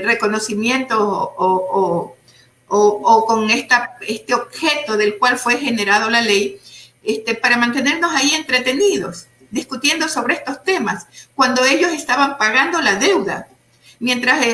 reconocimiento o con este objeto del cual fue generado la ley, para mantenernos ahí entretenidos, discutiendo sobre estos temas, cuando ellos estaban pagando la deuda. mientras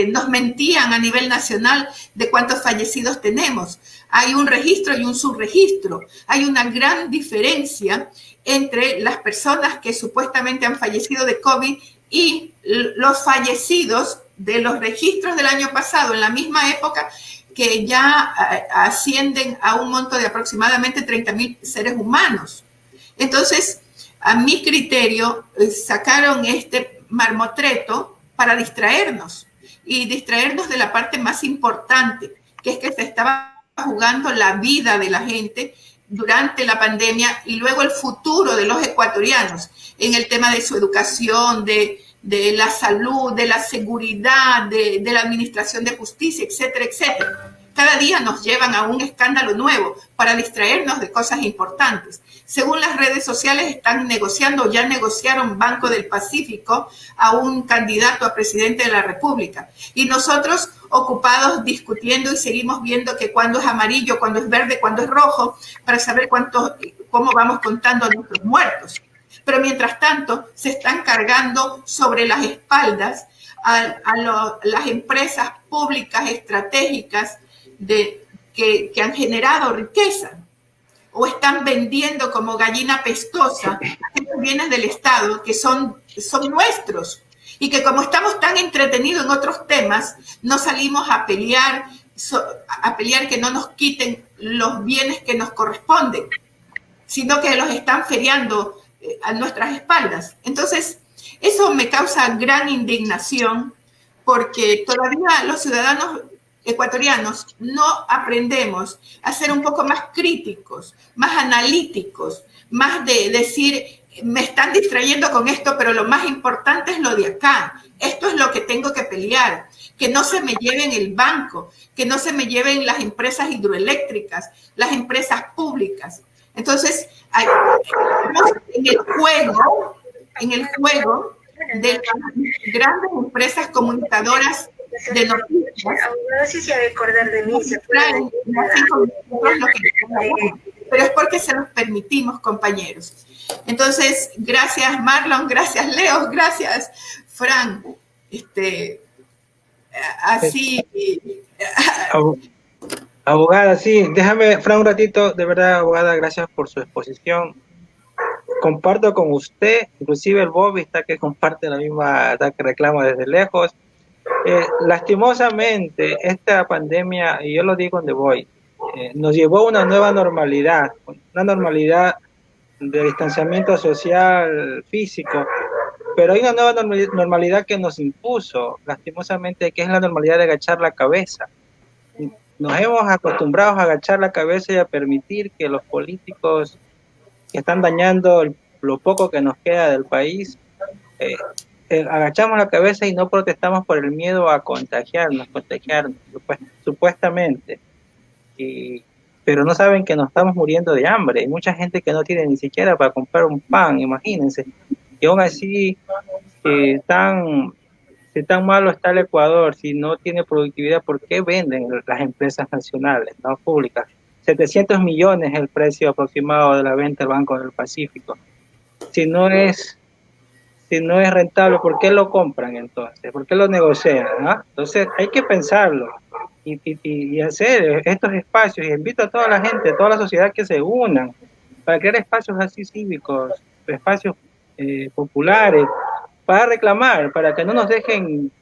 nos mentían a nivel nacional de cuántos fallecidos tenemos. Hay un registro y un subregistro. Hay una gran diferencia entre las personas que supuestamente han fallecido de COVID y los fallecidos de los registros del año pasado, en la misma época, que ya ascienden a un monto de aproximadamente 30.000 seres humanos. Entonces, a mi criterio, sacaron este marmotreto para distraernos y distraernos de la parte más importante, que es que se estaba jugando la vida de la gente durante la pandemia y luego el futuro de los ecuatorianos en el tema de su educación, de la salud, de la seguridad, de la administración de justicia, etcétera, etcétera. Cada día nos llevan a un escándalo nuevo para distraernos de cosas importantes. Según las redes sociales, están negociando, ya negociaron Banco del Pacífico a un candidato a presidente de la República. Y nosotros ocupados discutiendo y seguimos viendo que cuando es amarillo, cuando es verde, cuando es rojo, para saber cómo vamos contando a nuestros muertos. Pero mientras tanto, se están cargando sobre las espaldas a las empresas públicas estratégicas que han generado riqueza, o están vendiendo como gallina pestosa aquellos bienes del Estado que son nuestros, y que como estamos tan entretenidos en otros temas, no salimos a pelear que no nos quiten los bienes que nos corresponden, sino que los están feriando a nuestras espaldas. Entonces, eso me causa gran indignación, porque todavía los ciudadanos ecuatorianos no aprendemos a ser un poco más críticos, más analíticos, más de decir, me están distrayendo con esto, pero lo más importante es lo de acá. Esto es lo que tengo que pelear. Que no se me lleven el banco, que no se me lleven las empresas hidroeléctricas, las empresas públicas. Entonces, en el juego de las grandes empresas comunicadoras de noticias, no sé si ha de acordar de mí. Pero es porque se los permitimos, compañeros. Entonces, gracias Marlon, gracias Leo, gracias Fran. Así. Abogada, sí, déjame, Fran, un ratito. De verdad, abogada, gracias por su exposición. Comparto con usted, inclusive el Bobby está que comparte la misma, está que reclama desde lejos. Lastimosamente, esta pandemia, y yo lo digo donde voy, nos llevó a una nueva normalidad, una normalidad de distanciamiento social, físico, pero hay una nueva normalidad que nos impuso, lastimosamente, que es la normalidad de agachar la cabeza. Nos hemos acostumbrado a agachar la cabeza y a permitir que los políticos que están dañando lo poco que nos queda del país, agachamos la cabeza y no protestamos por el miedo a contagiarnos supuestamente. Pero no saben que nos estamos muriendo de hambre. Hay mucha gente que no tiene ni siquiera para comprar un pan, imagínense. Y aún así, tan malo está el Ecuador, si no tiene productividad, ¿por qué venden las empresas nacionales, no públicas? 700 millones es el precio aproximado de la venta del Banco del Pacífico. Si no es rentable, ¿por qué lo compran entonces? ¿Por qué lo negocian? ¿No? Entonces hay que pensarlo y hacer estos espacios, y invito a toda la gente, a toda la sociedad que se unan para crear espacios así cívicos, espacios populares, para reclamar, para que no nos dejen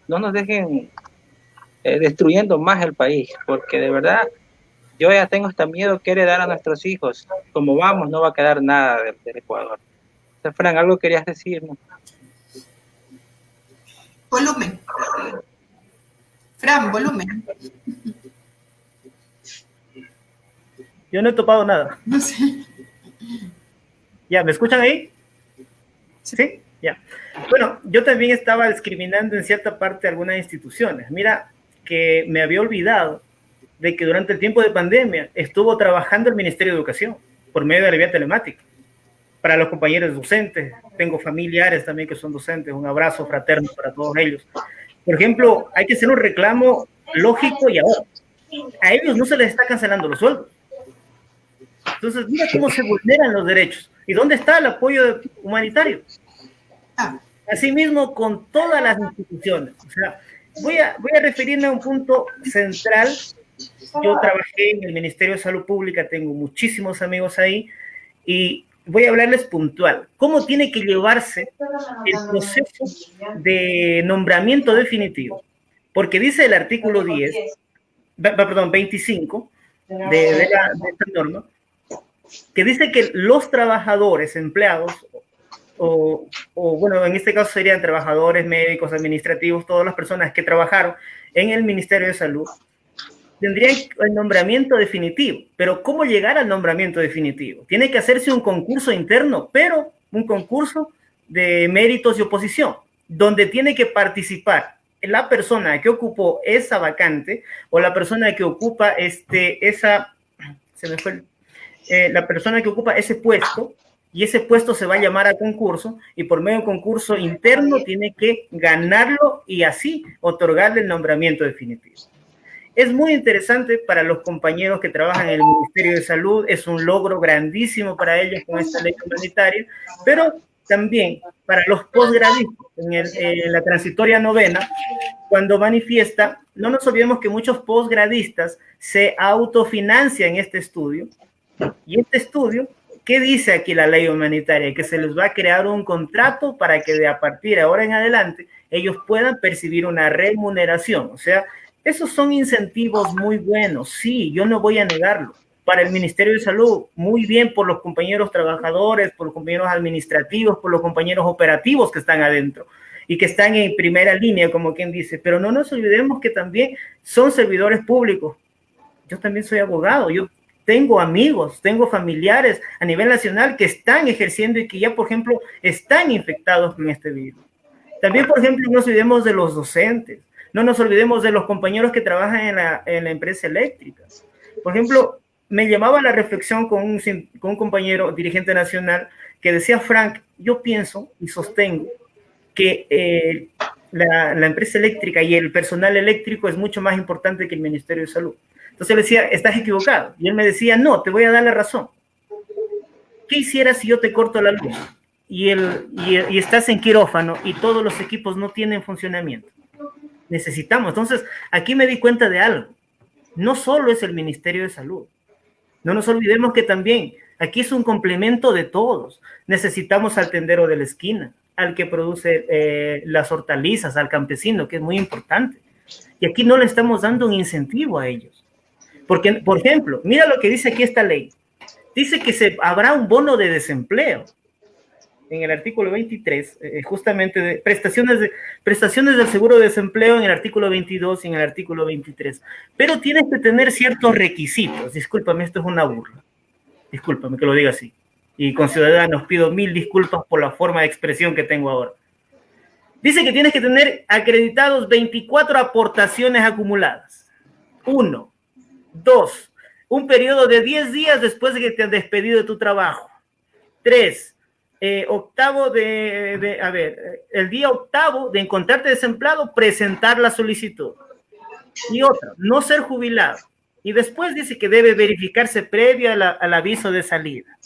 destruyendo más el país, porque de verdad yo ya tengo hasta miedo que heredar a nuestros hijos. Como vamos, no va a quedar nada del Ecuador. Entonces, Fran, ¿algo querías decirnos? Volumen. Fran, volumen. Yo no he topado nada. No sé. ¿Ya? ¿Me escuchan ahí? ¿Sí? Ya. Bueno, yo también estaba discriminando en cierta parte algunas instituciones. Mira, que me había olvidado de que durante el tiempo de pandemia estuvo trabajando el Ministerio de Educación por medio de la vía telemática. Para los compañeros docentes, tengo familiares también que son docentes, un abrazo fraterno para todos ellos. Por ejemplo, hay que hacer un reclamo lógico y ahora. A ellos no se les está cancelando los sueldos. Entonces, mira cómo se vulneran los derechos. ¿Y dónde está el apoyo humanitario? Asimismo, con todas las instituciones. O sea, voy a referirme a un punto central. Yo trabajé en el Ministerio de Salud Pública, tengo muchísimos amigos ahí, y voy a hablarles puntual. ¿Cómo tiene que llevarse el proceso de nombramiento definitivo? Porque dice el artículo 25 de esta norma, que dice que los trabajadores, empleados, o bueno, en este caso serían trabajadores, médicos, administrativos, todas las personas que trabajaron en el Ministerio de Salud, tendrían el nombramiento definitivo. Pero ¿cómo llegar al nombramiento definitivo? Tiene que hacerse un concurso interno, pero un concurso de méritos y oposición, donde tiene que participar la persona que ocupó esa vacante o la persona que ocupa la persona que ocupa ese puesto, y ese puesto se va a llamar a concurso, y por medio de un concurso interno tiene que ganarlo y así otorgarle el nombramiento definitivo. Es muy interesante para los compañeros que trabajan en el Ministerio de Salud, es un logro grandísimo para ellos con esta ley humanitaria, pero también para los posgradistas en la transitoria novena, cuando manifiesta, no nos olvidemos que muchos posgradistas se autofinancian este estudio, y este estudio, ¿qué dice aquí la ley humanitaria? Que se les va a crear un contrato para que de a partir de ahora en adelante ellos puedan percibir una remuneración. O sea, esos son incentivos muy buenos. Sí, yo no voy a negarlo. Para el Ministerio de Salud, muy bien por los compañeros trabajadores, por los compañeros administrativos, por los compañeros operativos que están adentro y que están en primera línea, como quien dice. Pero no nos olvidemos que también son servidores públicos. Yo también soy abogado, yo tengo amigos, tengo familiares a nivel nacional que están ejerciendo y que ya, por ejemplo, están infectados con este virus. También, por ejemplo, no nos olvidemos de los docentes, no nos olvidemos de los compañeros que trabajan en la empresa eléctrica. Por ejemplo, me llamaba a la reflexión con un compañero dirigente nacional que decía: Frank, yo pienso y sostengo que la empresa eléctrica y el personal eléctrico es mucho más importante que el Ministerio de Salud. Entonces le decía: estás equivocado. Y él me decía: no, te voy a dar la razón. ¿Qué hicieras si yo te corto la luz y estás en quirófano y todos los equipos no tienen funcionamiento? Necesitamos. Entonces, aquí me di cuenta de algo. No solo es el Ministerio de Salud. No nos olvidemos que también aquí es un complemento de todos. Necesitamos al tendero de la esquina, al que produce las hortalizas, al campesino, que es muy importante. Y aquí no le estamos dando un incentivo a ellos. Porque, por ejemplo, mira lo que dice aquí esta ley. Dice que habrá un bono de desempleo en el artículo 23, justamente de prestaciones del seguro de desempleo en el artículo 22 y en el artículo 23. Pero tienes que tener ciertos requisitos. Discúlpame, esto es una burla. Discúlpame que lo diga así. Y con ciudadanos pido 1000 disculpas por la forma de expresión que tengo ahora. Dice que tienes que tener acreditados 24 aportaciones acumuladas. 1. 2. Un periodo de 10 días después de que te han despedido de tu trabajo. 3. El día octavo de encontrarte desempleado, presentar la solicitud. Y otra, no ser jubilado. Y después dice que debe verificarse previo al aviso de salida.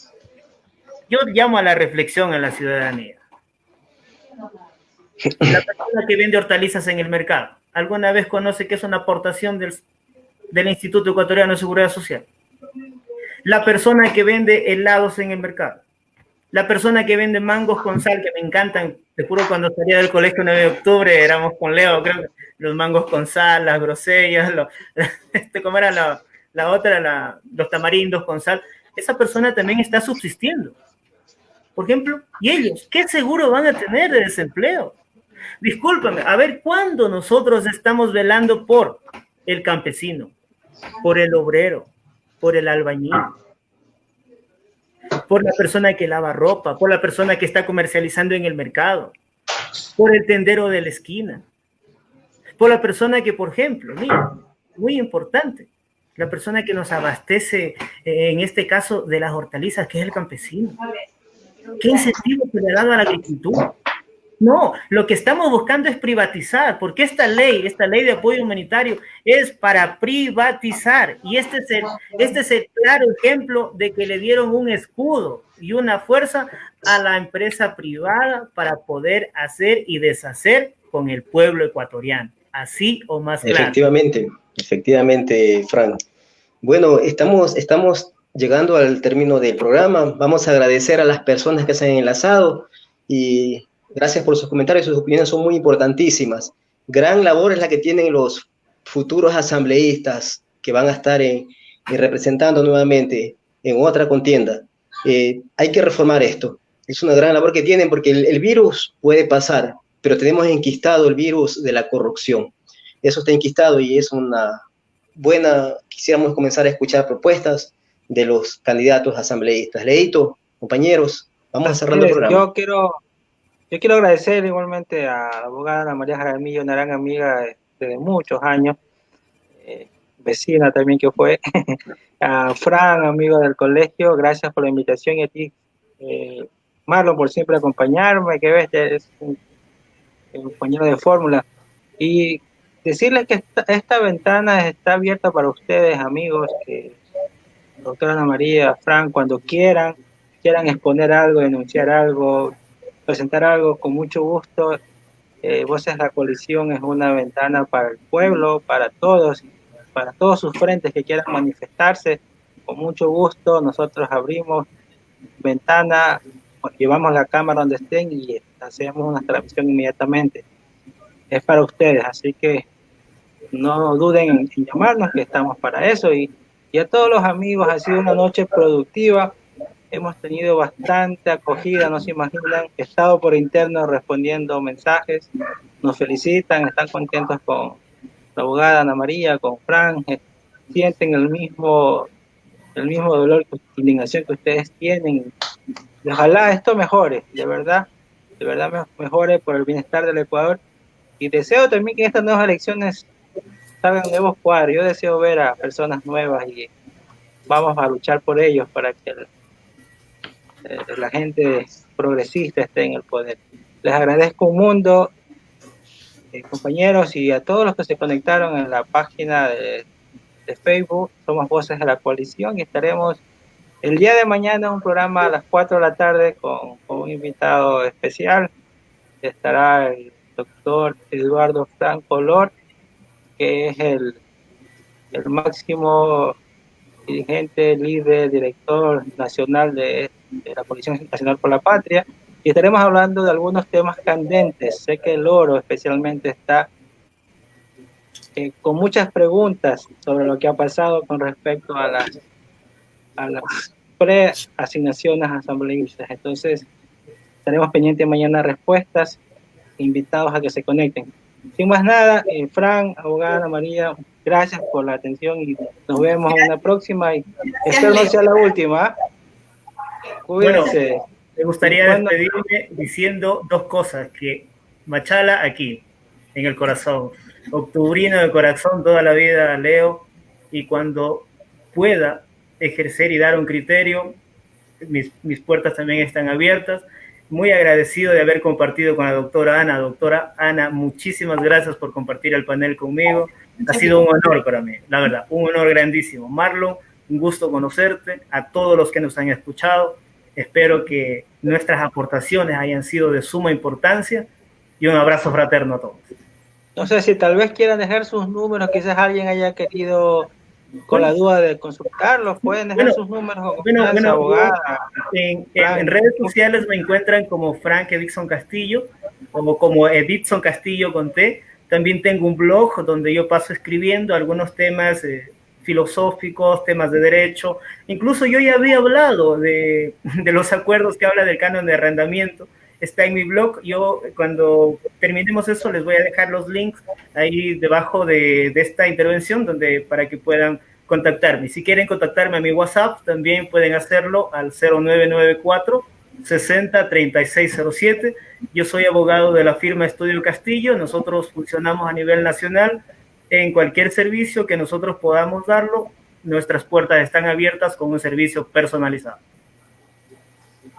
Yo llamo a la reflexión a la ciudadanía. La persona que vende hortalizas en el mercado, ¿alguna vez conoce que es una aportación del Instituto Ecuatoriano de Seguridad Social? La persona que vende helados en el mercado, la persona que vende mangos con sal, que me encantan, te juro, cuando salía del colegio 9 de octubre, éramos con Leo, creo que los mangos con sal, las grosellas, ¿cómo era la otra? Los tamarindos con sal. Esa persona también está subsistiendo, por ejemplo, y ellos, ¿qué seguro van a tener de desempleo? Discúlpame, a ver, ¿cuándo nosotros estamos velando por el campesino, por el obrero, por el albañil, por la persona que lava ropa, por la persona que está comercializando en el mercado, por el tendero de la esquina, por la persona que, por ejemplo, mira, muy importante, la persona que nos abastece, en este caso, de las hortalizas, que es el campesino? ¿Qué incentivo se le ha dado a la agricultura? No, lo que estamos buscando es privatizar, porque esta ley de apoyo humanitario es para privatizar, y este es el claro ejemplo de que le dieron un escudo y una fuerza a la empresa privada para poder hacer y deshacer con el pueblo ecuatoriano, así o más claro. Efectivamente, Frank. Bueno, estamos llegando al término del programa. Vamos a agradecer a las personas que se han enlazado y gracias por sus comentarios, sus opiniones son muy importantísimas. Gran labor es la que tienen los futuros asambleístas que van a estar representando nuevamente en otra contienda. Hay que reformar esto. Es una gran labor que tienen porque el virus puede pasar, pero tenemos enquistado el virus de la corrupción. Eso está enquistado y es una buena, quisiéramos comenzar a escuchar propuestas de los candidatos asambleístas. Leito, compañeros, vamos a cerrar el programa. Yo quiero agradecer igualmente a la abogada Ana María Jaramillo, una gran amiga de muchos años, vecina también que fue, a Fran, amigo del colegio, gracias por la invitación, y a ti, Marlon, por siempre acompañarme, que ves, es un compañero de fórmula, y decirles que esta ventana está abierta para ustedes, amigos, que doctora Ana María, Fran, cuando quieran exponer algo, denunciar algo, presentar algo, con mucho gusto. Voces de la Coalición es una ventana para el pueblo, para todos sus frentes que quieran manifestarse, con mucho gusto nosotros abrimos ventana, llevamos la cámara donde estén y hacemos una transmisión inmediatamente. Es para ustedes, así que no duden en llamarnos, que estamos para eso. Y a todos los amigos, ha sido una noche productiva, hemos tenido bastante acogida, no se imaginan, he estado por interno respondiendo mensajes, nos felicitan, están contentos con la abogada Ana María, con Fran, sienten el mismo dolor, indignación que ustedes tienen. Y ojalá esto mejore, de verdad mejore por el bienestar del Ecuador. Y deseo también que en estas nuevas elecciones salgan nuevos cuadros. Yo deseo ver a personas nuevas y vamos a luchar por ellos para que la gente progresista esté en el poder. Les agradezco un mundo, compañeros, y a todos los que se conectaron en la página de Facebook. Somos Voces de la Coalición y estaremos el día de mañana en un programa a las 4 de la tarde con un invitado especial. Estará el doctor Eduardo Franco Lor, que es el máximo dirigente, líder, director nacional de la Coalición Nacional por la Patria, y estaremos hablando de algunos temas candentes. Sé que el oro especialmente está con muchas preguntas sobre lo que ha pasado con respecto a las preasignaciones asambleístas. Entonces, estaremos pendientes mañana respuestas, invitados a que se conecten. Sin más nada, Fran, abogada Ana María, gracias por la atención y nos vemos en una próxima. Y espero no sea la última. Cuídense. Bueno, me gustaría despedirme diciendo dos cosas: que Machala aquí, en el corazón, octubrino de corazón, toda la vida leo, y cuando pueda ejercer y dar un criterio, mis puertas también están abiertas. Muy agradecido de haber compartido con la doctora Ana. Doctora Ana, muchísimas gracias por compartir el panel conmigo. Ha sido un honor para mí, la verdad, un honor grandísimo. Marlon, un gusto conocerte. A todos los que nos han escuchado, espero que nuestras aportaciones hayan sido de suma importancia, y un abrazo fraterno a todos. No sé si tal vez quieran dejar sus números, quizás alguien haya querido con la duda de consultarlos, pueden dejar sus números. Abogada. En redes sociales me encuentran como Frank Edison Castillo, como Edison Castillo con T. También tengo un blog donde yo paso escribiendo algunos temas filosóficos, temas de derecho. Incluso yo ya había hablado de los acuerdos que habla del canon de arrendamiento. Está en mi blog. Yo, cuando terminemos eso, les voy a dejar los links ahí debajo de esta intervención, para que puedan contactarme. Si quieren contactarme a mi WhatsApp, también pueden hacerlo al 0994 60 3607. Yo soy abogado de la firma Estudio Castillo. Nosotros funcionamos a nivel nacional. En cualquier servicio que nosotros podamos darlo, nuestras puertas están abiertas con un servicio personalizado.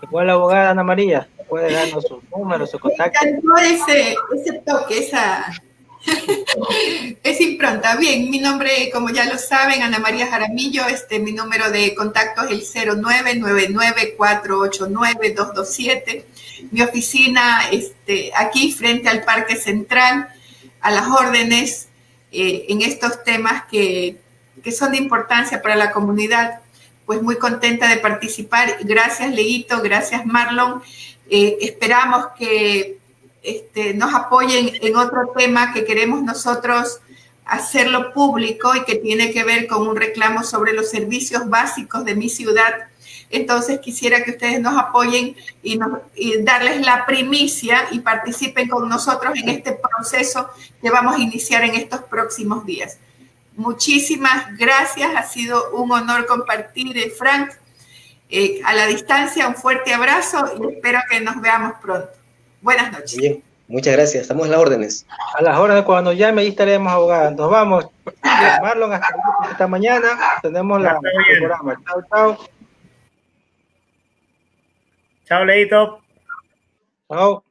Igual la abogada Ana María, puede darnos sus números, su contacto. Me encantó ese toque, esa impronta. Bien, mi nombre, como ya lo saben, Ana María Jaramillo. Mi número de contacto es el 0999489227. Mi oficina, aquí frente al Parque Central, a las órdenes en estos temas que son de importancia para la comunidad. Pues muy contenta de participar. Gracias, Leito, gracias, Marlon. Esperamos que nos apoyen en otro tema que queremos nosotros hacerlo público y que tiene que ver con un reclamo sobre los servicios básicos de mi ciudad. Entonces quisiera que ustedes nos apoyen y darles la primicia y participen con nosotros en este proceso que vamos a iniciar en estos próximos días. Muchísimas gracias, ha sido un honor compartir, Frank. A la distancia, un fuerte abrazo y espero que nos veamos pronto. Buenas noches. Bien, muchas gracias, estamos a las órdenes. A las órdenes, cuando llame, ahí estaremos, abogada. Nos vamos. Marlon, hasta mañana. Tenemos el programa. Chao, chao. Chao, Leito. Chao.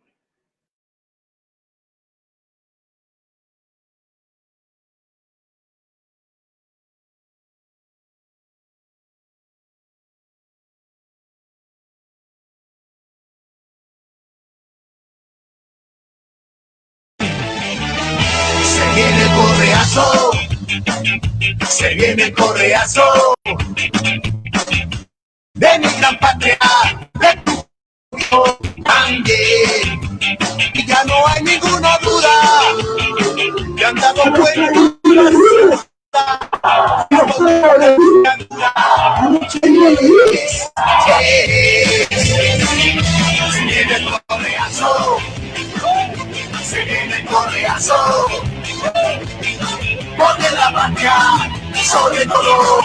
Se viene el correazo de mi gran patria, de tu hijo también. Y ya no hay ninguna duda que andamos buenos. Se viene el correazo, se viene el correazo. Porque la patria, sobre todo,